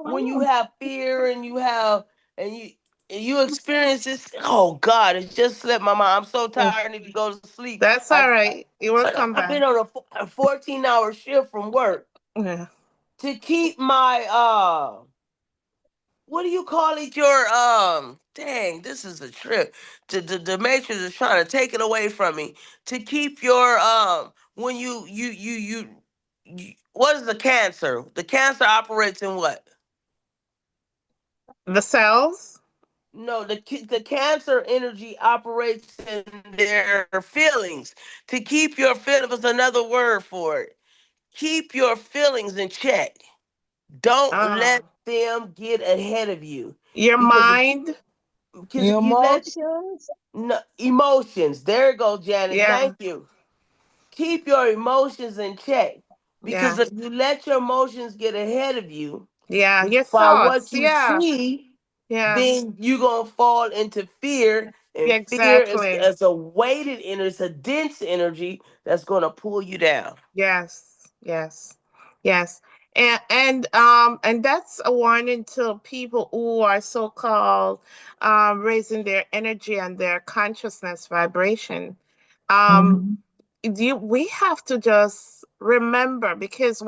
when you Oh, have fear and you have and you experience this. Oh God, it just slipped my mind. I'm so tired. I need to go to sleep. That's all right. You will come I've been back. on a 14-hour shift from work Yeah. to keep my what do you call it? Your dang, this is a trip. The matrix is trying to take it away from me. To keep your when what is the cancer? The cancer operates in what? The cells. No, the cancer energy operates in their feelings. To keep your feelings is another word for it. Keep your feelings in check. Don't let Oh. them get ahead of you. Your Because if mind. because if your you let emotions. no, emotions, there you go, Janice. Yeah. Thank you. Keep your emotions in check. Because Yeah. if you let your emotions get ahead of you Yeah. Your by what thoughts. you Yeah. see, Yeah. then you're gonna fall into fear, and Yeah, fear is, exactly. is a weighted energy, it's a dense energy that's gonna pull you down. Yes, yes, yes. And that's a warning to people who are so-called raising their energy and their consciousness vibration. Um, Mhm. we have to just remember, because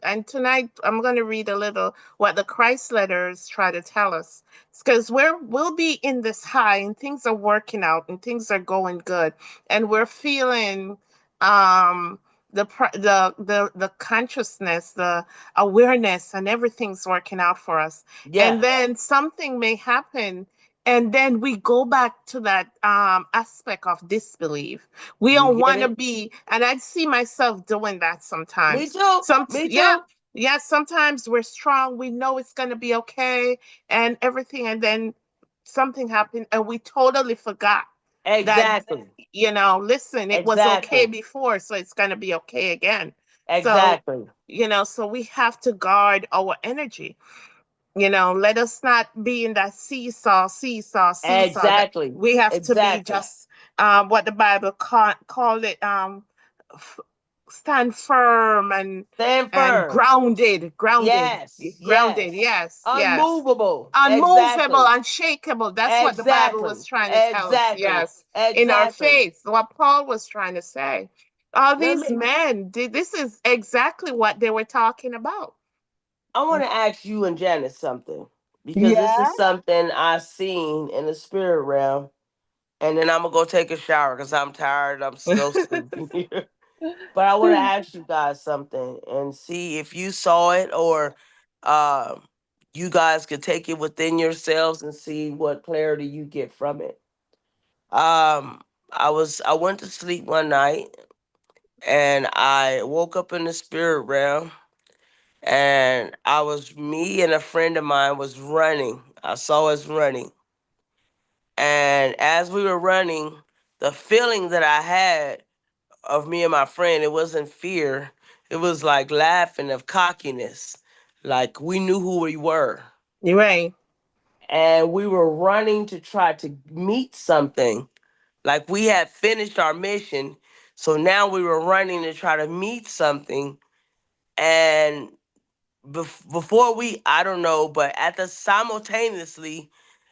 and tonight I'm going to read a little what the Christ letters try to tell us, because we'll be in this high and things are working out and things are going good, and we're feeling um the consciousness, the awareness, and everything's working out for us, and Yeah, then something may happen, and then we go back to that aspect of disbelief. We you don't get want to it. be, and I see myself doing that Me sometimes. too. Me Yeah, too. yeah. Sometimes we're strong. We know it's gonna be okay and everything, and then something happened, and we totally forgot that. Exactly. Listen, it was okay Exactly. before, so it's gonna be okay again. So, Exactly. so we have to guard our energy. Let us not be in that seesaw, seesaw, seesaw. That Exactly. we have to be Exactly. just what the Bible call it, f- stand firm Stand and firm. Yes. grounded. Yes. Yes, yes, Unmovable. unmovable, Exactly. unshakable. That's what the Bible Exactly. was trying to tell us. Exactly. Yes, in our Exactly. faith, what Paul was trying to say. All Let these me men did. This is exactly what they were talking about. I want to ask you and Janice something because this Yeah. is something I seen in the spirit realm, and then I'm gonna go take a shower because I'm tired. I'm still sleepy. But I want to ask you guys something and see if you saw it or uh, you guys could take it within yourselves and see what clarity you get from it. I went to sleep one night and I woke up in the spirit realm, and me and a friend of mine was running. I saw us running, and as we were running, the feeling that I had of me and my friend, it wasn't fear. It was like laughing of cockiness. Like we knew who we were. You're right. And we were running to try to meet something. Like we had finished our mission. So now we were running to try to meet something. And before I don't know, but at the simultaneously,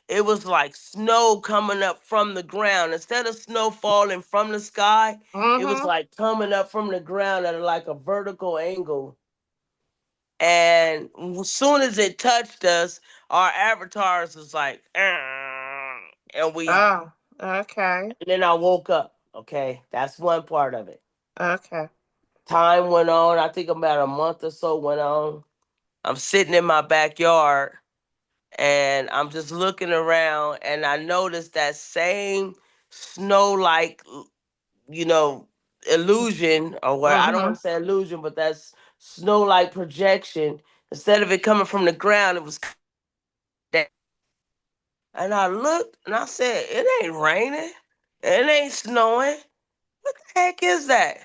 it was like snow coming up from the ground. Instead of snow falling from the sky, it was Mm-hmm. like coming up from the ground at like a vertical angle. And as soon as it touched us, our avatars was like, "Ah," Oh, okay. and then I woke up. Okay, that's one part of it. Okay. Time went on. I think about a month or so went on. I'm sitting in my backyard and I'm just looking around, and I noticed that same snow like, you know, illusion, or what I don't want Mm-hmm. to say illusion, but that's snow like projection. Instead of it coming from the ground, it was down. And I looked and I said, it ain't raining. It ain't snowing. What the heck is that?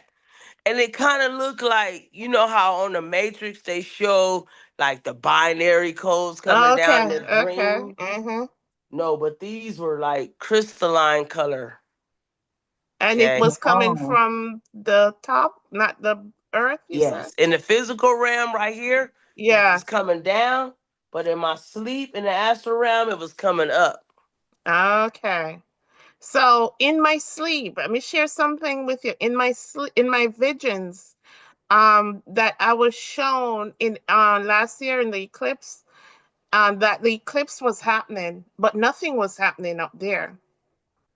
And it kind of looked like, you know how on the Matrix they show like the binary codes coming down Okay, the okay. green. No, but these were like crystalline color. And it Okay. was coming Oh, from the top, not the earth, you said? Yes. In the physical realm right here, it Yeah. was coming down, but in my sleep in the astral realm, it was coming up. Okay. So in my sleep, let me share something with you. In my sleep, in my visions, that I was shown in last year in the eclipse, that the eclipse was happening, but nothing was happening up there.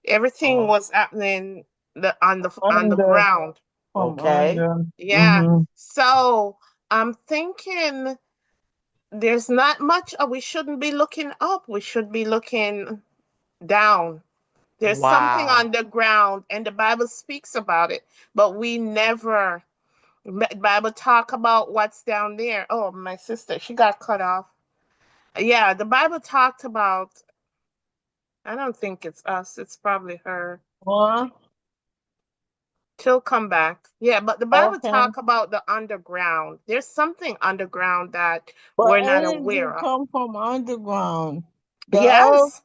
Everything Oh, was happening on the under, ground. from okay. under. Yeah. Mm-hmm. So I'm thinking there's not much. We shouldn't be looking up. We should be looking down. There's something Wow. on the ground, and the Bible speaks about it, but we never. Bible talk about what's down there. Oh, my sister, she got cut off. Yeah, the Bible talked about. I don't think it's us. It's probably her. Well, She'll come back. Yeah, but the Bible okay. talk about the underground. There's something underground that But we're not energy aware of. come from underground. The earth Yes.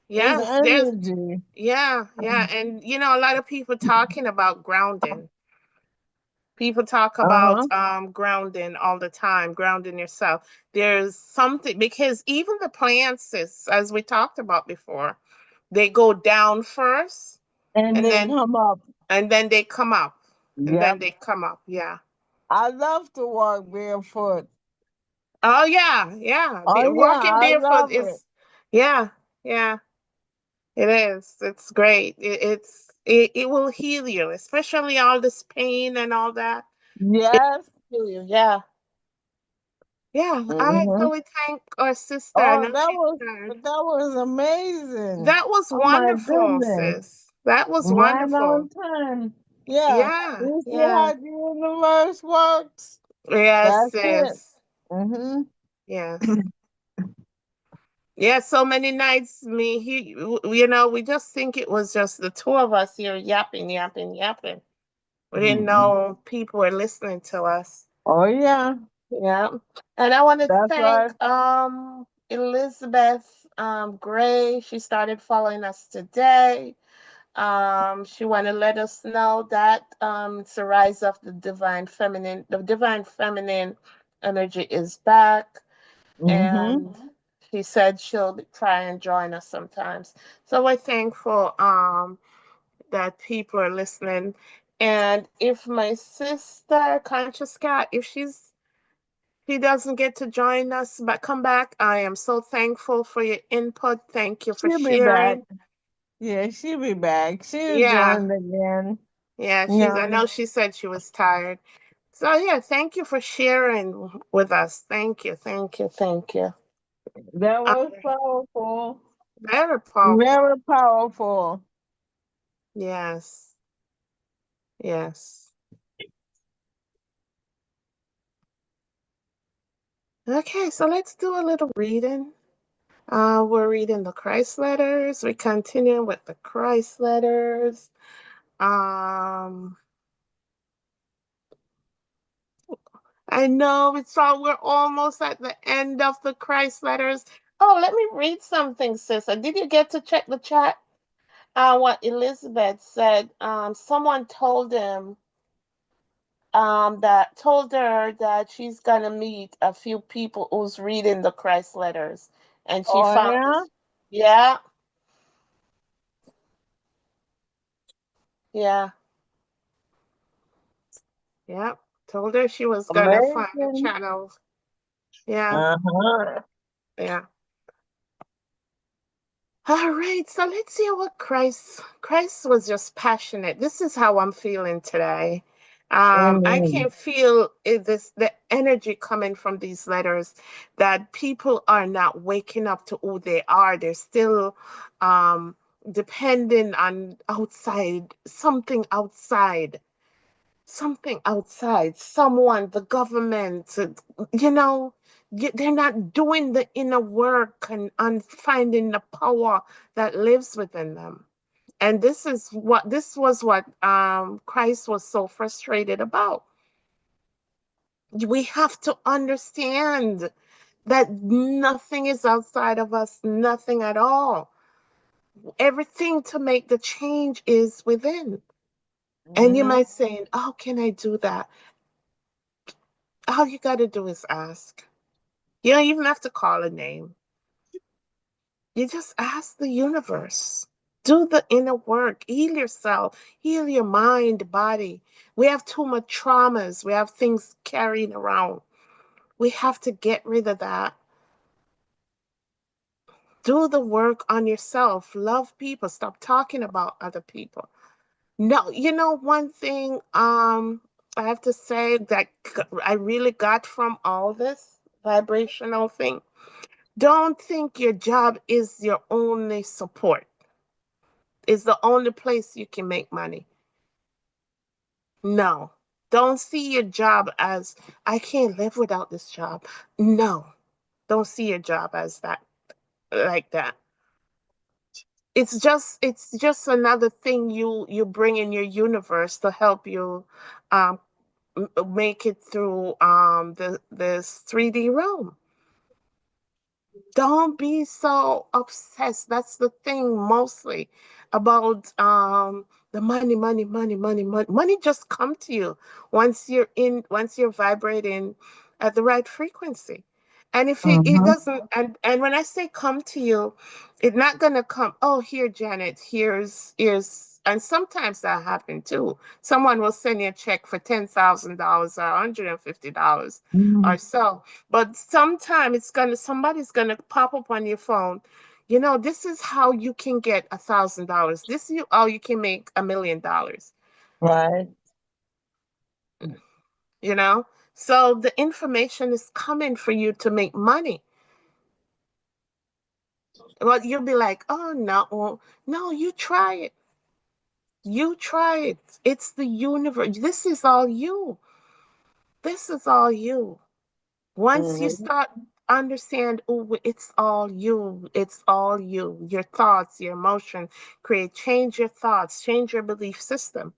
is Yes, there's energy. yeah, yeah. And a lot of people talking about grounding. People talk about Uh-huh. grounding all the time, grounding yourself. There's something because even the plants, as we talked about before, they go down first And and they then come up. they come up. And then Yep. they come up. Yeah. I love to walk barefoot. Oh yeah, yeah. Oh yeah, Walking I barefoot love it. is yeah, yeah. It is. It's great. It will heal you, especially all this pain and all that. Yes. Heal you. Yeah. Yeah. I Mm-hmm. really thank our sister. I Oh, know she's tired. that was amazing. That was Oh my wonderful, goodness. sis. That was Right wonderful. on time. Yeah. Yeah, You see yeah. how the universe works? Yes, That's it. sis. Mm-hmm. Yes. Yeah, so many nights we just think it was just the two of us here yapping, yapping, yapping. We didn't Mm-hmm. know people were listening to us. Oh yeah. Yeah. And I want to That's thank right. Elizabeth Gray. She started following us today. She want to let us know that it's the rise of the divine feminine. The divine feminine energy is back, Mm-hmm. and she said she'll try and join us sometimes. So we're thankful that people are listening. And if my sister, Conscious Cat, if she doesn't get to join us but come back, I am so thankful for your input. Thank you for She'll be back. sharing. Yeah, she'll be back. She'll Yeah, join again. yeah, I Yeah. know she said she was tired. So yeah, thank you for sharing with us. Thank you, thank you, thank you. That Uh, was powerful. Very powerful. Very powerful. Yes, yes. Okay, so let's do a little reading. We're reading the Christ letters. We continue with the Christ letters. Um, I know we're almost at the end of the Christ letters. Oh, let me read something, sister. Did you get to check the chat? What Elizabeth said. Someone told him that told her that she's gonna meet a few people who's reading the Christ letters, and she Oh found yeah. this. Yeah, yeah, yeah. Told her she was gonna find the Amazing. channel. Yeah, Uh-huh. yeah. All right, so let's see what Christ was just passionate. This is how I'm feeling today. I Amen. can feel the energy coming from these letters that people are not waking up to who they are. They're still um, depending on outside, something outside, someone, the government, you know, they're not doing the inner work and finding the power that lives within them. And this was what Christ was so frustrated about. We have to understand that nothing is outside of us, nothing at all. Everything to make the change is within. And you Mhm. might say, how can I do that? All you got to do is ask. You don't even have to call a name. You just ask the universe. Do the inner work. Heal yourself. Heal your mind, body. We have too much traumas. We have things carrying around. We have to get rid of that. Do the work on yourself. Love people. Stop talking about other people. No, one thing I have to say that I really got from all this vibrational thing. Don't think your job is your only support. Is the only place you can make money. No. Don't see your job as I can't live without this job. No. Don't see your job as that like that. It's just another thing you bring in your universe to help you um make it through this 3D realm. Don't be so obsessed. That's the thing mostly about the money, money, money, money, money. Money just come to you once you're vibrating at the right frequency. And if it Mhm. doesn't, and when I say come to you, it's not gonna come, oh, here, Janet, here's and sometimes that happen too. Someone will send you a check for $10,000 or $150 or Mhm. so. But sometime somebody's gonna pop up on your phone. This is how you can get $1,000. This is how you can make $1 million. Right. You know, so the information is coming for you to make money. Well, you'll be like, oh no, no, you try it. You try it. It's the universe. This is all you. This is all you. Once you Mhm. start understand, oh, it's all you. It's all you. Your thoughts, your emotion, change your thoughts, change your belief system.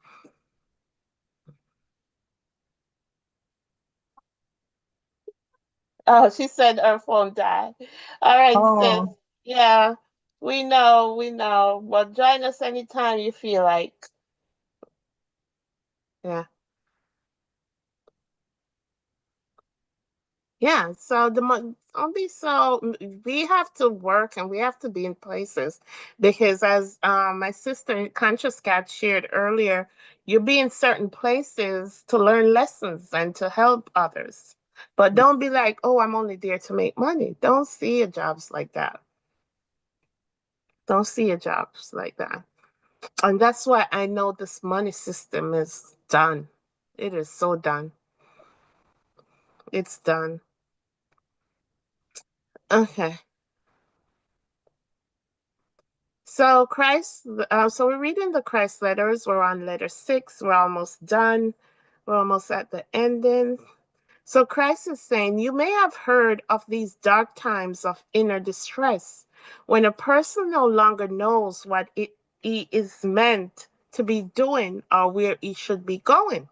Oh, she said her phone died. All right, sis. Oh, Yeah, we know, we know. Well, join us anytime you feel like. Yeah. Yeah, so only so we have to work and we have to be in places because as my sister Conscious Cat shared earlier, you'll be in certain places to learn lessons and to help others. But don't be like, oh, I'm only there to make money. Don't see your jobs like that. Don't see your jobs like that. And that's why I know this money system is done. It is so done. It's done. Okay. So we're reading the Christ letters. We're on letter 6. We're almost done. We're almost at the ending. So Christ is saying, you may have heard of these dark times of inner distress when a person no longer knows what he is meant to be doing or where he should be going.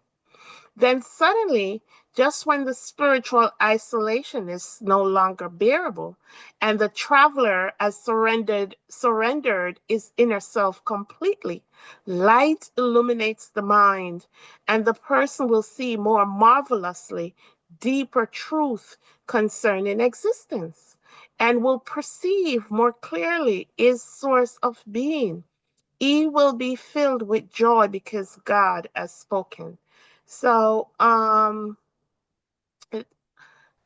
Then suddenly, just when the spiritual isolation is no longer bearable, and the traveler has surrendered his inner self completely, light illuminates the mind, and the person will see more marvelously deeper truth concerning existence, and will perceive more clearly his source of being. He will be filled with joy because God has spoken. So,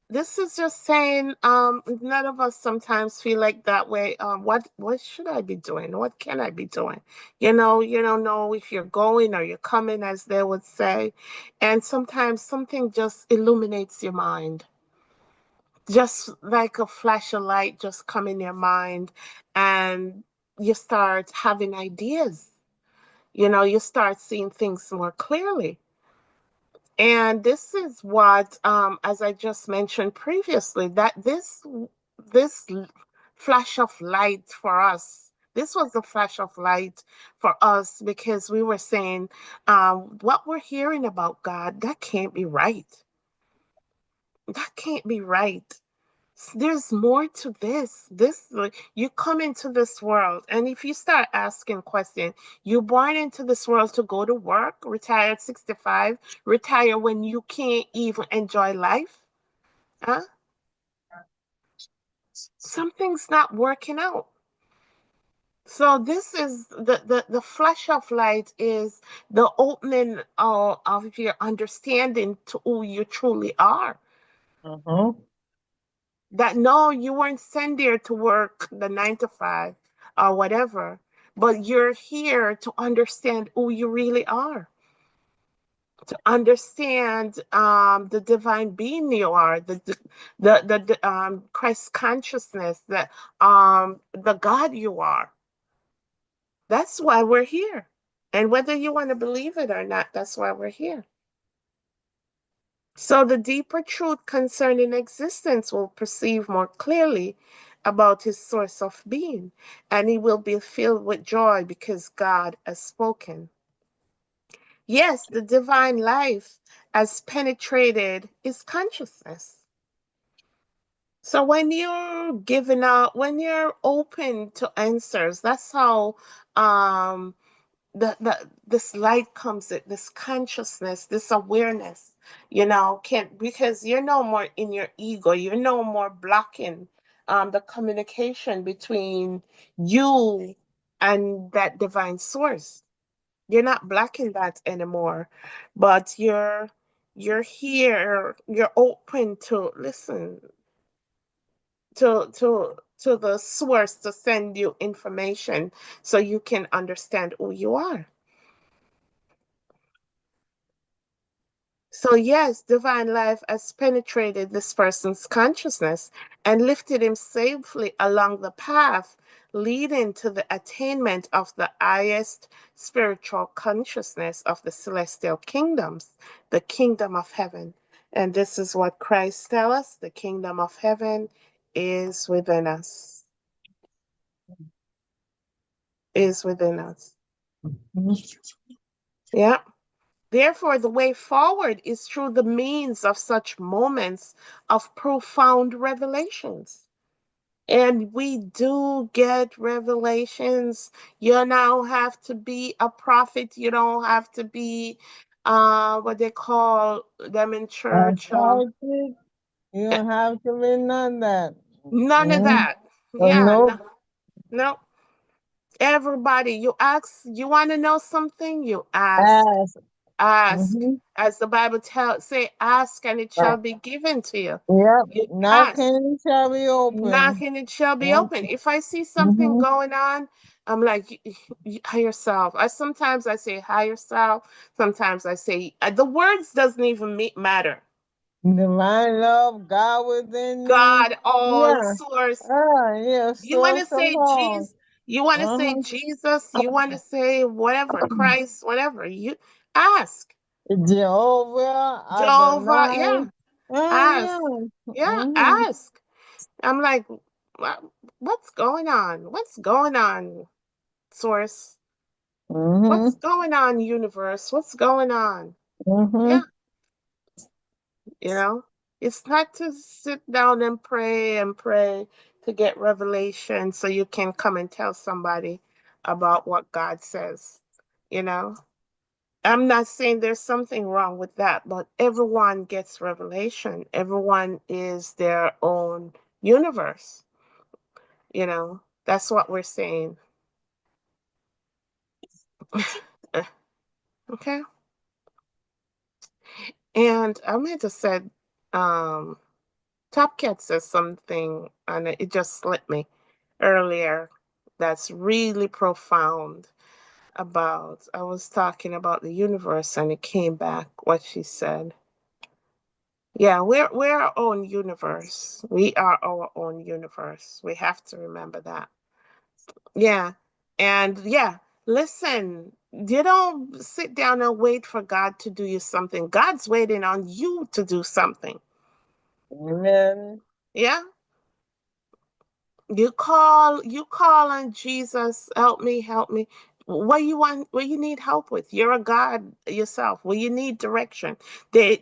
this is just saying, none of us sometimes feel like that way. What should I be doing? What can I be doing? You don't know if you're going or you're coming, as they would say. And sometimes something just illuminates your mind, just like a flash of light just come in your mind, and you start having ideas. You start seeing things more clearly. And this is what, as I just mentioned previously, that this flash of light for us, This was a flash of light for us because we were saying, what we're hearing about God, that can't be right. That can't be right. There's more to this. You come into this world, and if you start asking questions, you're born into this world to go to work, retire at 65, retire when you can't even enjoy life. Huh? Something's not working out. So this is the flash of light is the opening of your understanding to who you truly are. Uh-huh. That no, you weren't sent there to work the 9 to 5 or whatever, but you're here to understand who you really are, to understand the divine being you are, the Christ consciousness, the God you are. That's why we're here. And whether you want to believe it or not, that's why we're here. So the deeper truth concerning existence will perceive more clearly about his source of being, and he will be filled with joy because God has spoken. Yes, the divine life has penetrated his consciousness. So when you're giving out, when you're open to answers, that's how um this light comes in, this consciousness, this awareness, can, because you're no more in your ego, you're no more blocking the communication between you and that divine source. You're not blocking that anymore, but you're here, you're open to listen to the source to send you information so you can understand who you are. So, yes, divine life has penetrated this person's consciousness and lifted him safely along the path leading to the attainment of the highest spiritual consciousness of the celestial kingdoms, the kingdom of heaven. And this is what Christ tells us: the kingdom of heaven is within us, is within us. Yeah. Therefore, the way forward is through the means of such moments of profound revelations. And we do get revelations. You now have to be a prophet. You don't have to be what they call them in church. Authority, you don't have to be none of that. None of Mm-hmm. that. Yeah, No. no, no. Everybody, you ask, you want to know something, you ask. Ask. Ask. Mm-hmm. As the Bible say, ask and it shall be given to you. Yep. You ask. Knocking shall be open. Knocking it shall be Yep. open. If I see something Mm-hmm. going on, I'm like, higher self. Sometimes I say higher self. Sometimes I say the words doesn't even matter. Divine love, God within me. God, all Yeah. source. Yeah. You want to Source of say all. Jesus? You want to say Uh-huh. Jesus? You want to say whatever, Christ, whatever? You ask. Jehovah, Jehovah, Adonai. yeah, Oh, ask. yeah. Yeah, Mm-hmm. ask. I'm like, what's going on? What's going on, source? What's Mm-hmm. going on, universe? What's going on? Yeah, Mm-hmm. you know, it's not to sit down and pray to get revelation so you can come and tell somebody about what God says, you know. I'm not saying there's something wrong with that, but everyone gets revelation. Everyone is their own universe, you know. That's what we're saying. Okay. And I meant to said, um, Top Cat says something, and it just slipped me earlier. That's really profound. About I was talking about the universe, and it came back what she said. Yeah, we're our own universe. We are our own universe. We have to remember that. Yeah, and yeah, listen. You don't sit down and wait for God to do you something. God's waiting on you to do something. Amen. Yeah. You call on Jesus, help me, help me. What you want, what you need help with? You're a God yourself. Well, you need direction. They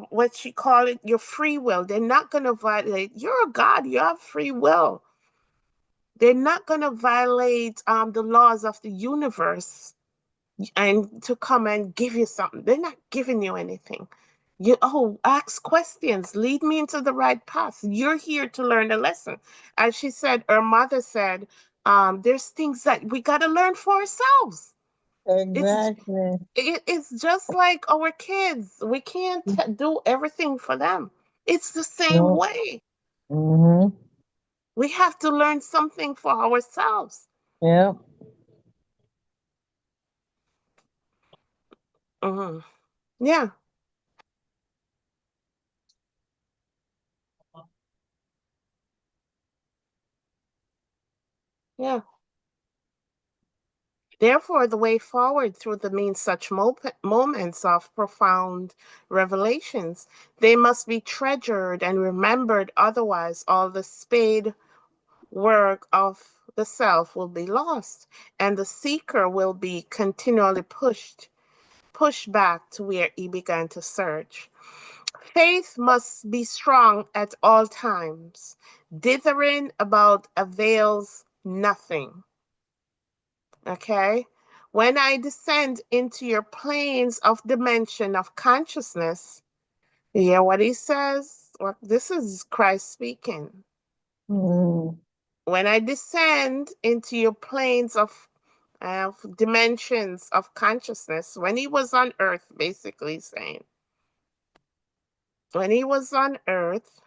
what you call it, your free will. They're not gonna violate. You're a God, you have free will. They're not gonna violate the laws of the universe and to come and give you something. They're not giving you anything. You ask questions, lead me into the right path. You're here to learn a lesson. As she said, her mother said, there's things that we gotta learn for ourselves. It's Exactly. it's just like our kids. We can't do everything for them. It's the same No. way. Mm-hmm. We have to learn something for ourselves. Yeah. Hmm. Yeah, yeah. Therefore, the way forward through the means such moments of profound revelations, they must be treasured and remembered, otherwise all the spade work of the self will be lost, and the seeker will be continually pushed back to where he began to search. Faith must be strong at all times. Dithering about avails nothing. Okay? When I descend into your planes of dimension of consciousness, you hear what he says? Well, this is Christ speaking. Mm-hmm. When I descend into your planes of dimensions of consciousness, when he was on earth, basically saying, when he was on earth,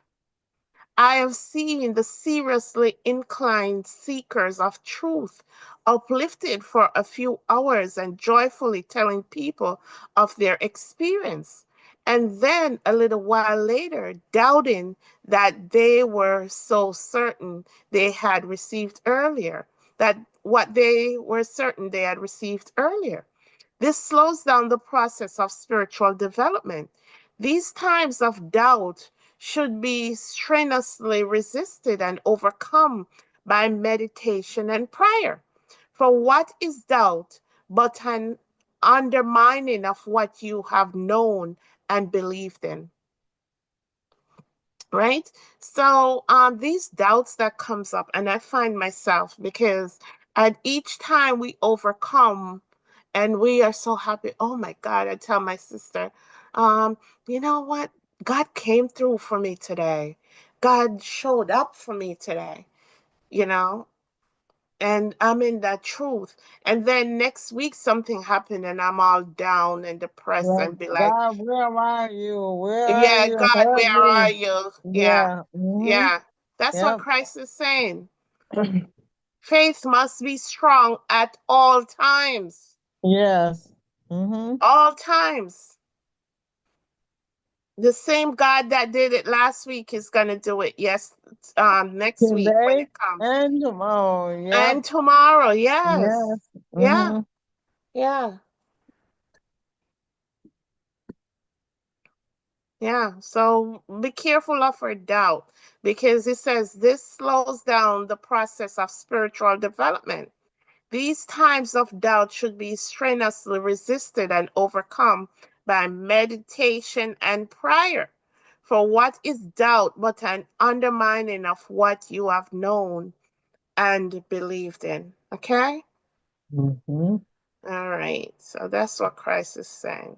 I have seen the seriously inclined seekers of truth uplifted for a few hours and joyfully telling people of their experience. And then a little while later, doubting that they were so certain they had received earlier, that what they were certain they had received earlier. This slows down the process of spiritual development. These times of doubt should be strenuously resisted and overcome by meditation and prayer. For what is doubt but an undermining of what you have known and believed in? Right? So these doubts that comes up, and I find myself, because at each time we overcome and we are so happy. Oh my God, I tell my sister, um, you know what? God came through for me today. God showed up for me today, you know, and I'm in that truth. And then next week something happened and I'm all down and depressed Like, and be like, God, where are you? Where are yeah, you? God, Help where are me. you? Yeah, Yeah. Mm-hmm. yeah. That's what Yep. Christ is saying. Faith must be strong at all times. Yes. Mm-hmm. All times. The same God that did it last week is gonna do it. Yes, next week when Today it comes, and tomorrow. Yep. and tomorrow. Yes, Yes. yeah, Mm-hmm. yeah, yeah. So be careful of our doubt, because it says this slows down the process of spiritual development. These times of doubt should be strenuously resisted and overcome by meditation and prayer. For what is doubt but an undermining of what you have known and believed in? Okay? Mm-hmm. All right. So that's what Christ is saying.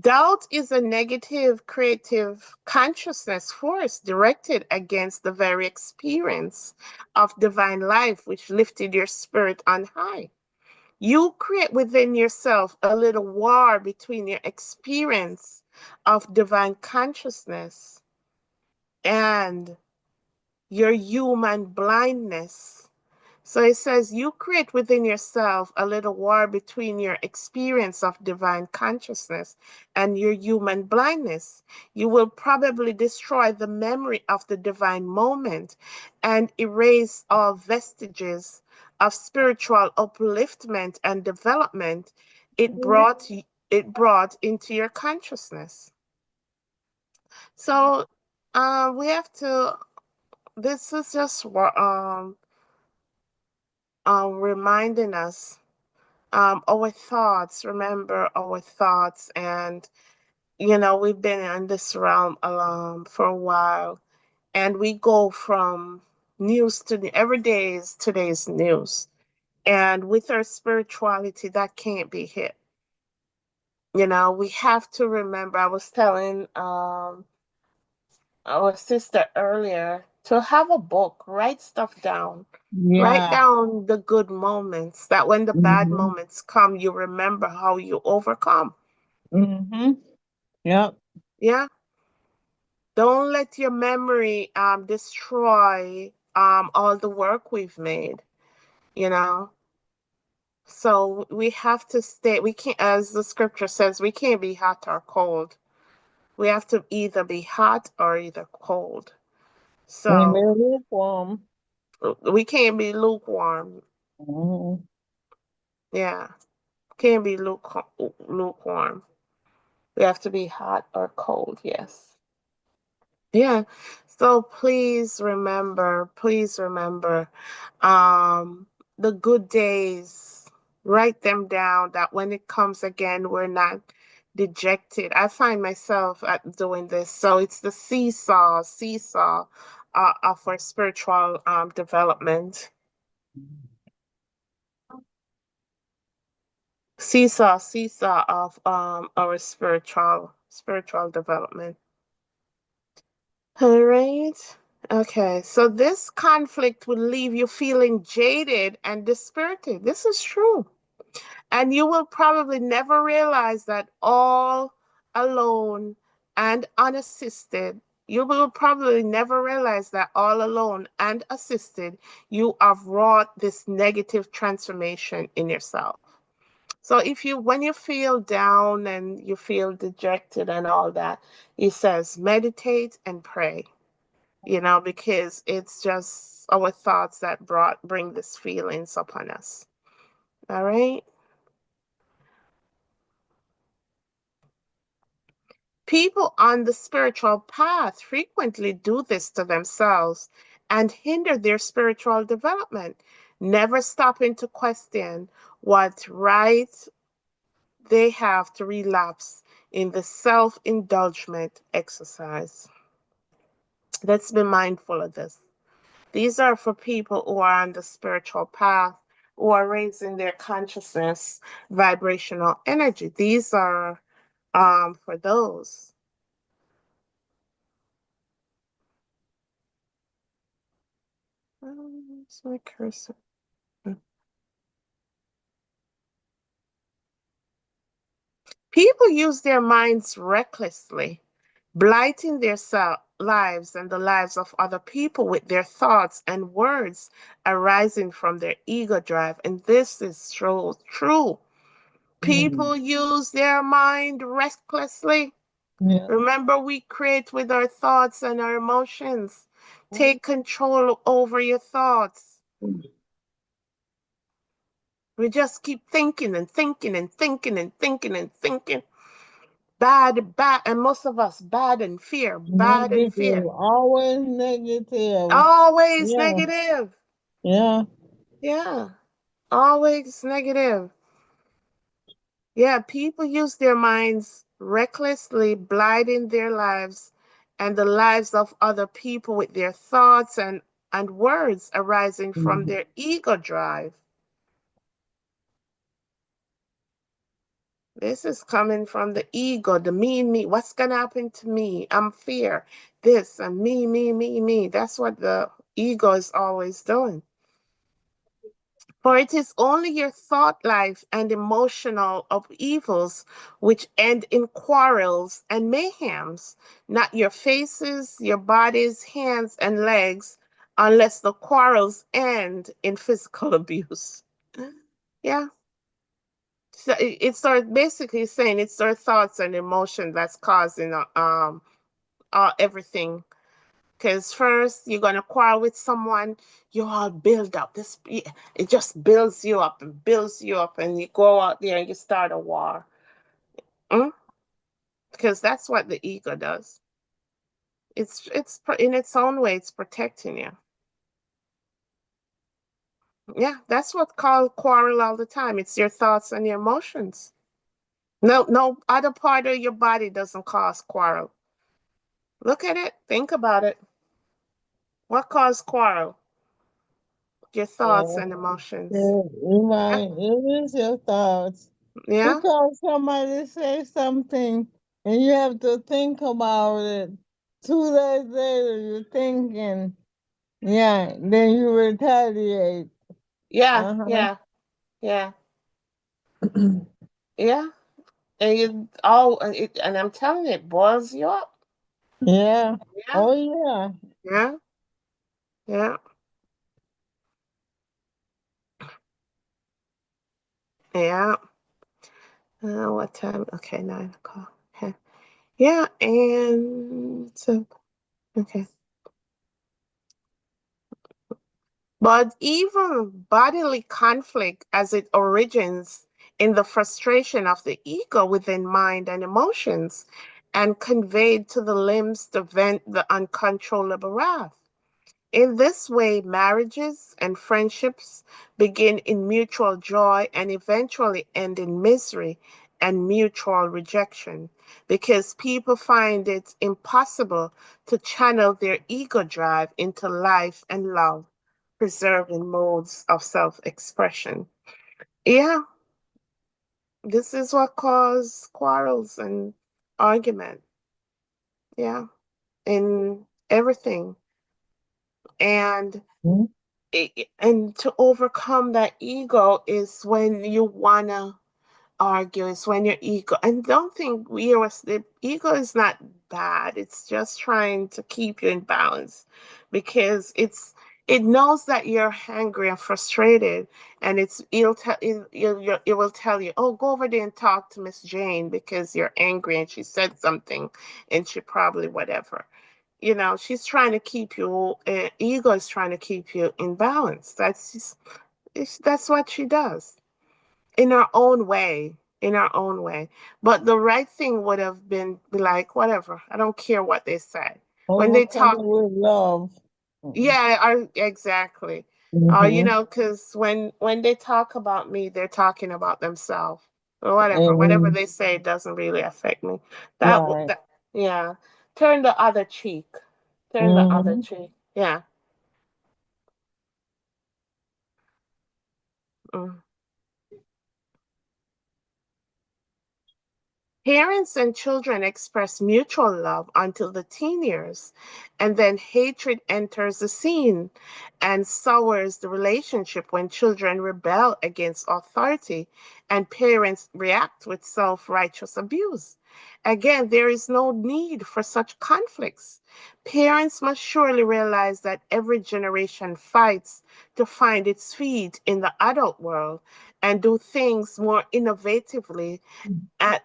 Doubt is a negative creative consciousness force directed against the very experience of divine life, which lifted your spirit on high. You create within yourself a little war between your experience of divine consciousness and your human blindness. So it says you create within yourself a little war between your experience of divine consciousness and your human blindness. You will probably destroy the memory of the divine moment and erase all vestiges of spiritual upliftment and development it brought into your consciousness. So We have to. This is just reminding us our thoughts. Remember our thoughts, and we've been in this realm for a while, and we go from news to every day is today's news, and with our spirituality, that can't be hit. We have to remember. I was telling our sister earlier to have a book, write stuff down. Write Yeah. down the good moments, that when the bad Mm-hmm. moments come, you remember how you overcome. Mm-hmm. Yep. Yeah. Don't let your memory destroy all the work we've made, you know. So we have to stay, we can't, as the scripture says, we can't be hot or cold. We have to either be hot or either cold. When they're So lukewarm. we can't be lukewarm. Mm-hmm. Yeah. Can't be lukewarm. We have to be hot or cold. Yes. Yeah. So please remember, um, the good days. Write them down that when it comes again, we're not dejected. I find myself at doing this. So it's the seesaw of our spiritual development. Seesaw of our spiritual development. All right. Okay. So this conflict will leave you feeling jaded and dispirited. This is true. And you will probably never realize that all alone and unassisted. You will probably never realize that all alone and assisted, you have wrought this negative transformation in yourself. So when you feel down and you feel dejected and all that, he says, meditate and pray, because it's just our thoughts that bring these feelings upon us. All right. People on the spiritual path frequently do this to themselves and hinder their spiritual development, never stopping to question what right they have to relapse in the self indulgent exercise. Let's be mindful of this. These are for people who are on the spiritual path, who are raising their consciousness, vibrational energy. These are for those. Where's my cursor? People use their minds recklessly, blighting their lives and the lives of other people with their thoughts and words arising from their ego drive. And this is true. Mm-hmm. People use their mind recklessly. Yeah. Remember, we create with our thoughts and our emotions. Take control over your thoughts. We just keep thinking and thinking and thinking and thinking and thinking. Bad, and most of us bad and fear, bad and Negative. fear. Always negative. Always Yeah. negative. Yeah. Yeah, always negative. Yeah, people use their minds recklessly, blighting their lives and the lives of other people with their thoughts and words arising from Mm-hmm. their ego drive. This is coming from the ego, the me. What's going to happen to me? I'm fear. This and me. That's what the ego is always doing. For it is only your thought life and emotional upheavals which end in quarrels and mayhems, not your faces, your bodies, hands, and legs, unless the quarrels end in physical abuse. Yeah. So it starts basically saying it's our thoughts and emotion that's causing everything. Because first you're gonna quarrel with someone, you all build up this. It just builds you up and builds you up, and you go out there and you start a war. Mm? Because that's what the ego does. In its own way, it's protecting you. Yeah, that's what called quarrel all the time. It's your thoughts and your emotions. No other part of your body doesn't cause quarrel. Look at it. Think about it. What caused quarrel? Your thoughts Yeah. and emotions. You Yeah. might, it is your thoughts. Yeah. Because somebody say something and you have to think about it. 2 days later, you're thinking, yeah, then you retaliate. Yeah. Uh-huh. Yeah. Yeah. Yeah. And you all and I'm telling you, it boils you up. Yeah. Yeah. Oh, yeah. Yeah. Yeah. Yeah. What time? Okay, 9 o'clock. Okay. Yeah, and so okay. But even bodily conflict as it origins in the frustration of the ego within mind and emotions and conveyed to the limbs to vent the uncontrollable wrath. In this way, marriages and friendships begin in mutual joy and eventually end in misery and mutual rejection because people find it impossible to channel their ego drive into life and love, preserving modes of self expression. Yeah, this is what causes quarrels and argument. Yeah, in everything. And and to overcome that ego is when you wanna argue. It's when your ego and don't think the ego is not bad. It's just trying to keep you in balance because it knows that you're angry and frustrated, and it will tell you, oh, go over there and talk to Miss Jane because you're angry and she said something and she probably whatever. She's trying to keep you, ego is trying to keep you in balance. That's what she does in her own way, in her own way. But the right thing would have been be like, whatever, I don't care what they say. When they Overcome it talk, with love. yeah, exactly. Mm-hmm. Because when they talk about me, they're talking about themselves or whatever. Whatever And they say doesn't really affect me. right. That yeah. Turn the other cheek. Turn the other Mm-hmm. cheek. Yeah. Mm. Parents and children express mutual love until the teen years, and then hatred enters the scene and sours the relationship when children rebel against authority and parents react with self righteous abuse. Again, there is no need for such conflicts. Parents must surely realize that every generation fights to find its feet in the adult world and do things more innovatively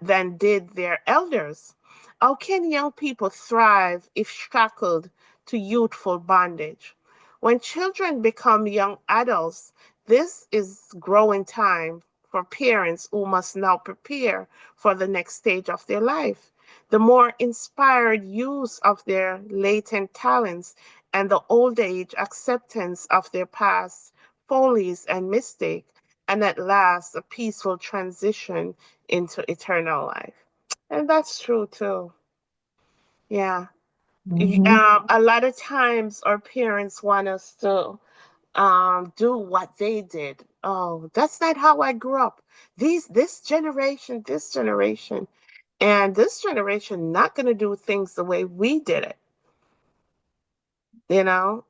than did their elders. How can young people thrive if shackled to youthful bondage? When children become young adults, this is growing time for parents who must now prepare for the next stage of their life. The more inspired use of their latent talents and the old age acceptance of their past follies and mistakes, and at last a peaceful transition into eternal life. And that's true too. Yeah. Mm-hmm. A lot of times our parents want us to do what they did. Oh, that's not how I grew up. This generation, and this generation not gonna do things the way we did it,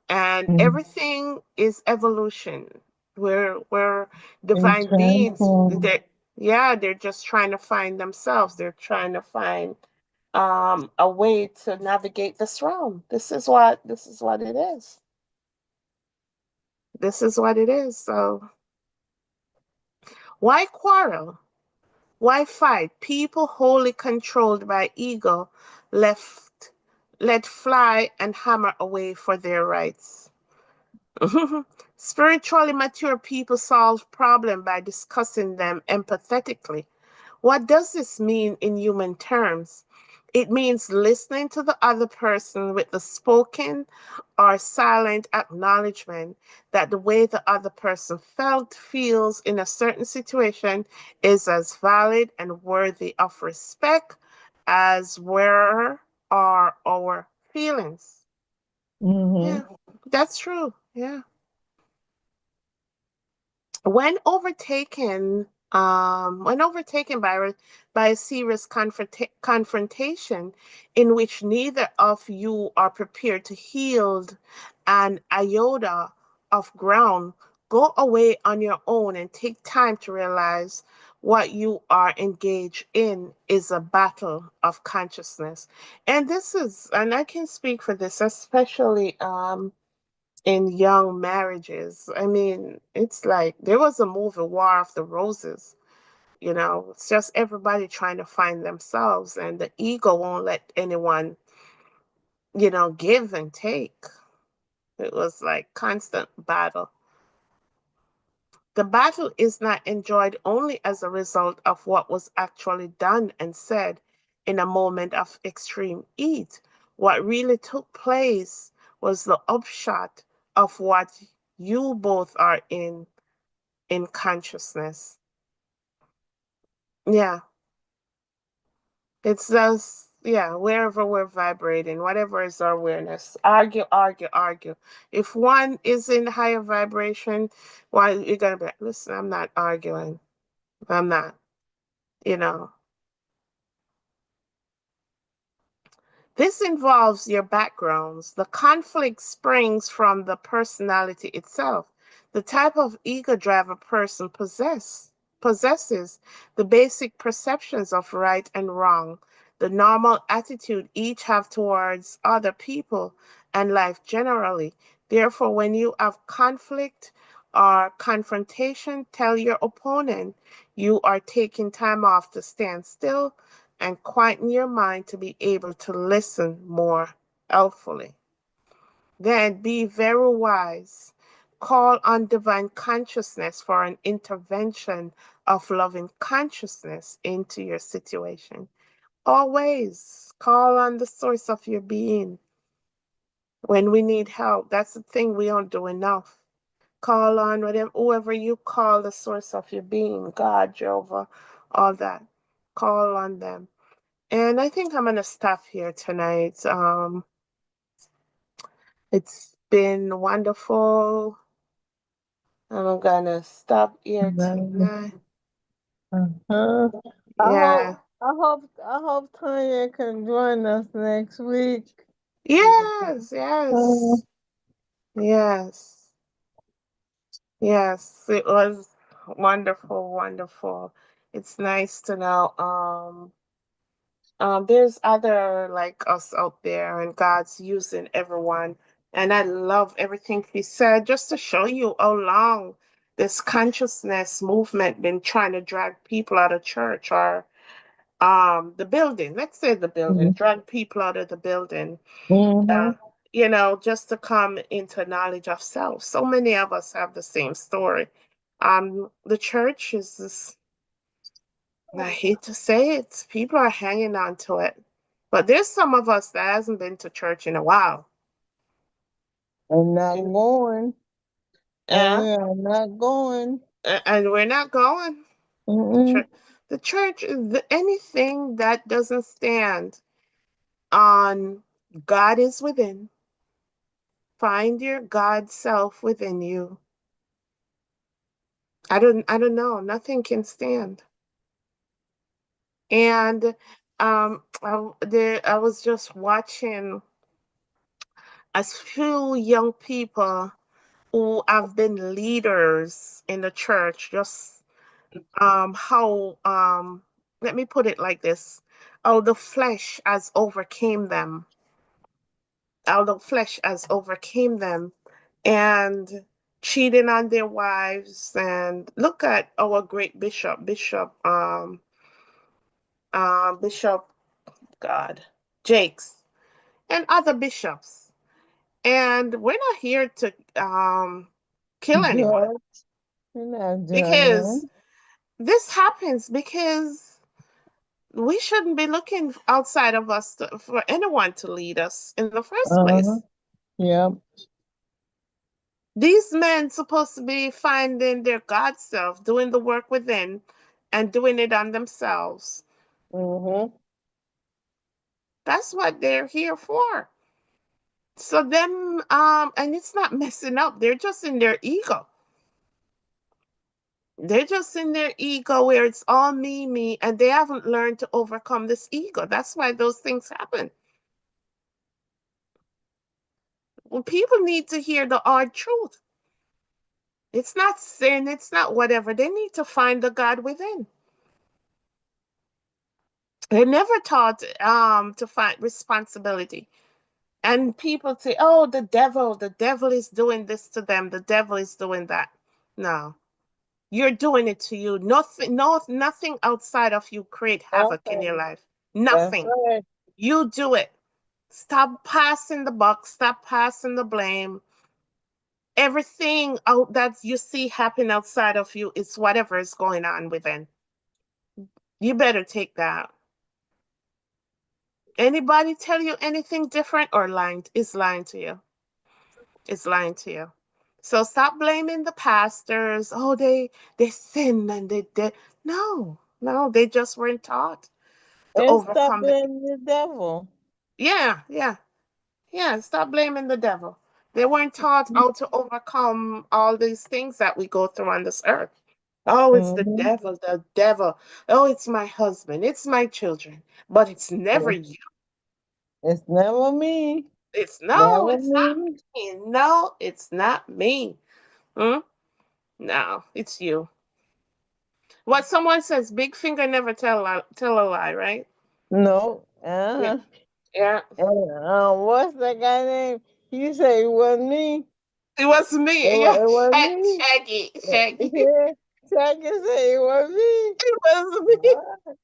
and everything is evolution. We're And divine beings transform. that yeah, they're just trying to find themselves. They're trying to find a way to navigate this realm. This is what it is. This is what it is. So why quarrel? Why fight? People wholly controlled by ego left let fly and hammer away for their rights. Spiritually mature people solve problems by discussing them empathetically. What does this mean in human terms? It means listening to the other person with the spoken or silent acknowledgement that the way the other person felt, feels in a certain situation is as valid and worthy of respect as were are our feelings. Mm-hmm. Yeah, that's true. Yeah. When overtaken by a serious confrontation in which neither of you are prepared to yield an iota of ground, go away on your own and take time to realize what you are engaged in is a battle of consciousness. And I can speak for this, especially in young marriages. I mean, it's like there was a movie, War of the Roses. It's just everybody trying to find themselves, and the ego won't let anyone, give and take. It was like constant battle. The battle is not enjoyed only as a result of what was actually done and said in a moment of extreme heat. What really took place was the upshot of what you both are in consciousness. Yeah, it's just, yeah, wherever we're vibrating, whatever is our awareness. Argue, argue, argue. If one is in higher vibration, why you're gonna be like, listen, I'm not arguing. I'm not, you know. This involves your backgrounds. The conflict springs from the personality itself. The type of ego drive a person possesses the basic perceptions of right and wrong, the normal attitude each have towards other people and life generally. Therefore, when you have conflict or confrontation, tell your opponent you are taking time off to stand still and quieten your mind to be able to listen more helpfully. Then be very wise. Call on divine consciousness for an intervention of loving consciousness into your situation. Always call on the source of your being when we need help. That's the thing we don't do enough. Call on whoever you call the source of your being, God, Jehovah, all that. Call on them. And I think I'm gonna stop here tonight. It's been wonderful. I'm gonna stop here tonight. Uh-huh. I Yeah. hope I hope Tanya can join us next week. Yes, Uh, yes, yes, yes. It was wonderful, wonderful. It's nice to know there's other like us out there, and God's using everyone. And I love everything he said, just to show you how long this consciousness movement been trying to drag people out of church or the building. Let's say the building, drag people out of the building. mm-hmm. Uh, just to come into knowledge of self. So many of us have the same story. The church is this, I hate to say it, people are hanging on to it. But there's some of us that hasn't been to church in a while. And not And, going. And uh, we are not going. and we're not going. The Mm-mm. church, the church is anything that doesn't stand on God is within. Find your God self within you. I don't know. Nothing can stand. And I was just watching a few young people who have been leaders in the church, just how let me put it like this, how the flesh has overcame them, and cheating on their wives. And look at our great bishop God Jakes and other bishops. And we're not here to kill anyone, Judge. You're not because judging. this happens because We shouldn't be looking outside of us for anyone to lead us in the first Uh-huh. place. Yep. These men supposed to be finding their God self, doing the work within, and doing it on themselves. Mm-hmm. That's what they're here for. So them, and it's not messing up. They're just in their ego. They're just in their ego where it's all me, me, and they haven't learned to overcome this ego. That's why those things happen. Well, people need to hear the hard truth. It's not sin, it's not whatever. They need to find the God within. They're never taught to find responsibility. And people say, oh, the devil is doing this to them, the devil is doing that. No. You're doing it to you. Nothing, no, nothing outside of you create havoc in your Okay. life. That's Nothing. right. You do it. Stop passing the buck. Stop passing the blame. Everything out that you see happen outside of you is whatever is going on within. You better take that. Anybody tell you anything different or lying is lying to you. It's lying to you. So stop blaming the pastors. Oh, they sin and they did. No, no, they just weren't taught to And stop overcome the. blaming the devil. Yeah, yeah, yeah. Stop blaming the devil. They weren't taught how to overcome all these things that we go through on this earth. Oh, it's the Mm-hmm. devil, the devil. Oh, it's my husband, it's my children. But it's never you. It's never me. It's no, Never it's not me. me. No, it's not me. Hmm? No, it's you. What someone says, big finger never tell a lie, right? No. Yeah, Uh-huh. yeah. What's that guy name? You say it wasn't me. It was me. Yeah, It wasn't me. Shaggy, Shaggy. Yeah. Check and say it wasn't me. It was me.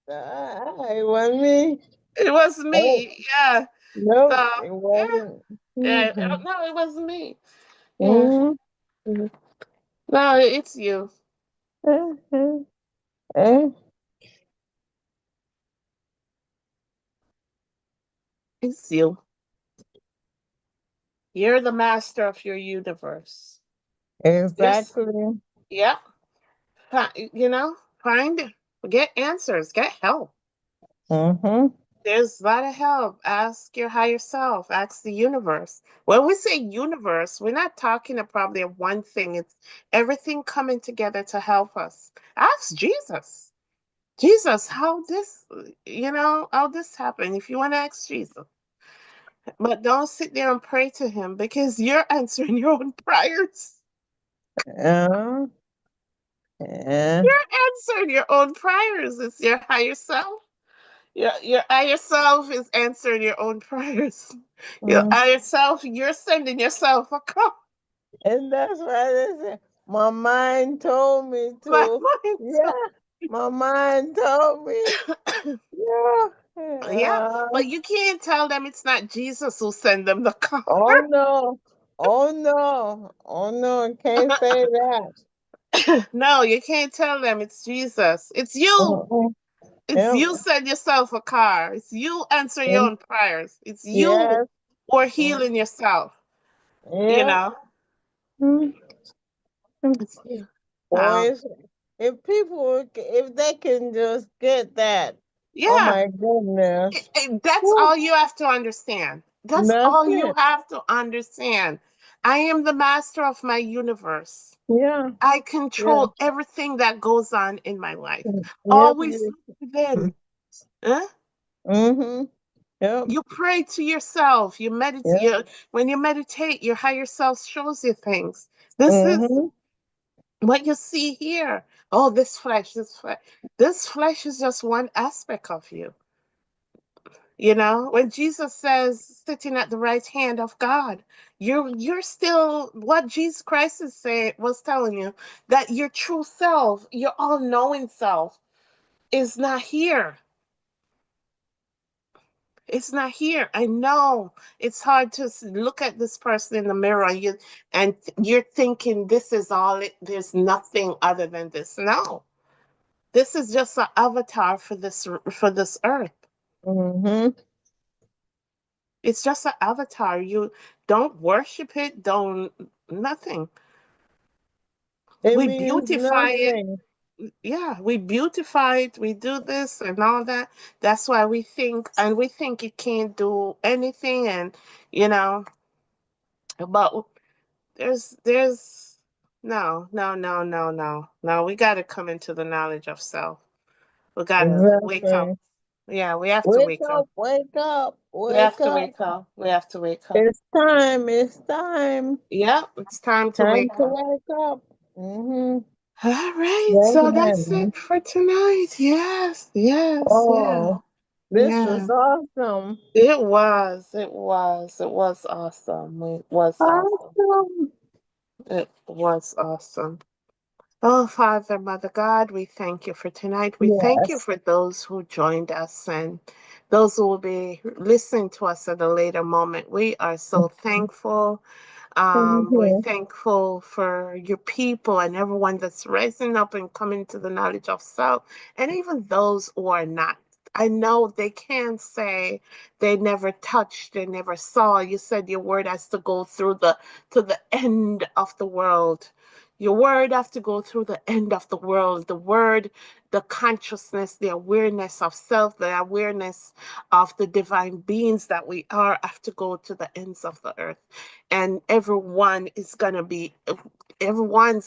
What? It wasn't me. It was Oh, me. Yeah. no, So it yeah, wasn't. yeah. Mm-hmm. No, it was me. Yeah. Mm-hmm. Mhm. No, it's you. Eh, It's you. You're the master of your universe. There's, exactly. yeah. You know, find, get answers, get help. Mm-hmm. There's a lot of help. Ask your higher self. Ask the universe. When we say universe, we're not talking about probably one thing. It's everything coming together to help us. Ask Jesus. Jesus, how this, how this happened. If you want to ask Jesus, but don't sit there and pray to him because you're answering your own prayers. Uh, yeah. You're answering your own prayers. It's your higher self. Your higher self is answering your own prayers. Your Mm. higher self, you're sending yourself a call. And that's why they say, my mind told me My to. mind Yeah, my mind told me. told- Yeah. yeah, Uh, but you can't tell them it's not Jesus who sent them the car. oh no. Oh no. Oh no. Can't say that. No, you can't tell them it's Jesus. It's you. Mm-mm. It's Yep. you send yourself a car. It's you answer your Mm. own prayers. It's you Yes. or Mm. healing yourself. You Yep. know, Mm. it's you. Um, Boys, if they can just get that, oh yeah, my goodness. that's Woo. all you have to understand. That's That's all you it. have to understand. I am the master of my universe. Yeah. I Yeah. control everything that goes on in my life. Yep. Always then. Huh? Mm-hmm. Yep. You pray to yourself. You meditate. Yep. When you meditate, your higher self shows you things. This is Mm-hmm. what you see here. Oh, this flesh, this flesh. This flesh is just one aspect of you. When Jesus says sitting at the right hand of God, you're still what Jesus Christ is saying was telling you that your true self, your all-knowing self, is not here. It's not here. I know it's hard to look at this person in the mirror and you're thinking this is all it, there's nothing other than this. No. This is just an avatar for this earth. Mm-hmm. It's just an avatar. You don't worship it, don't nothing. It We means beautify it. nothing. Yeah, we beautify it. We do this and all that. That's why we think it can't do anything, and you know, but there's no, no, no, no, no, no. We got to come into the knowledge of self. We got to wake up. Nothing. Yeah, we have to Wake wake up. up, wake up, We have wake to up. wake up. We have to wake up. It's time, it's time. Yeah, it's time to Time wake to up. wake up. Mm-hmm. All right, Yes, so that's ma'am. it for tonight. Yes, yes, yeah, Oh, this was yeah. awesome. It was, it was, it was awesome. It was awesome. Awesome. It was awesome. Oh, Father, Mother God, we thank you for tonight. We thank you Yes. for those who joined us and those who will be listening to us at a later moment. We are so thankful. Thank We're you. thankful for your people and everyone that's rising up and coming to the knowledge of self, and even those who are not. I know they can't say they never touched, they never saw. You said your word has to go through the to the end of the world. Your word has to go through the end of the world. The word, the consciousness, the awareness of self, the awareness of the divine beings that we are have to go to the ends of the earth. And everyone's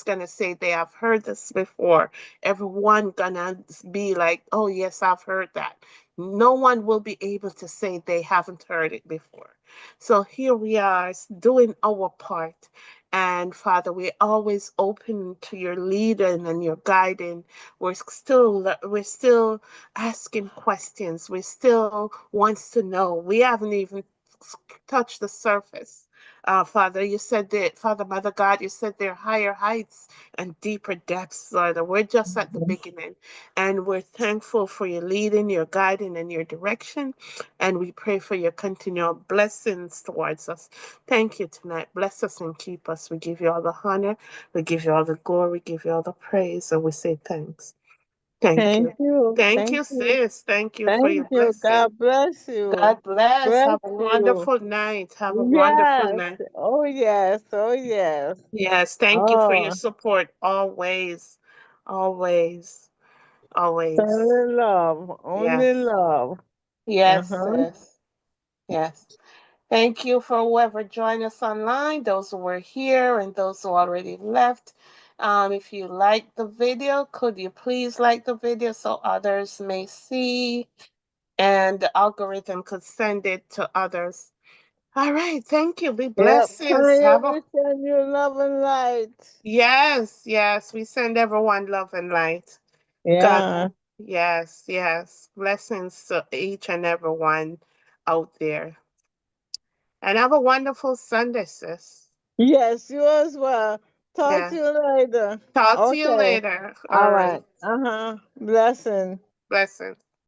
gonna say they have heard this before. Everyone gonna be like, oh yes, I've heard that. No one will be able to say they haven't heard it before. So here we are doing our part. And Father, we're always open to your leading and your guiding. We're still asking questions. We still wants to know. We haven't even touched the surface. Father, you said that, Father, Mother God, you said there are higher heights and deeper depths, Lord. We're just at the beginning. And we're thankful for your leading, your guiding, and your direction. And we pray for your continual blessings towards us. Thank you tonight. Bless us and keep us. We give you all the honor. We give you all the glory. We give you all the praise. And we say thanks. Thank Thank you. you. Thank Thank you, you. sis. Thank you for your Thank you. blessing. God bless you. God bless. Bless Have a you. wonderful night. Have a wonderful Yes. night. Oh, yes. Oh, yes. Yes, thank you for your Oh, support always. Always. Always. only love. Only Yes. love. Yes, Uh-huh. sis. Yes. Thank you for whoever joined us online, those who were here and those who already left. If you liked the video, could you please like the video so others may see and the algorithm could send it to others. All right, thank you. Be Yep. blessed, sis. Tanya, Have we a send you love and light. yes, yes. We send everyone love and light. God, Yeah. yes, yes. Blessings to each and every one out there. And have a wonderful Sunday, sis. Yes, you as well. Talk to Yes. you later. Talk to you Okay. later. All All right. right. Uh-huh. Blessing. Blessings.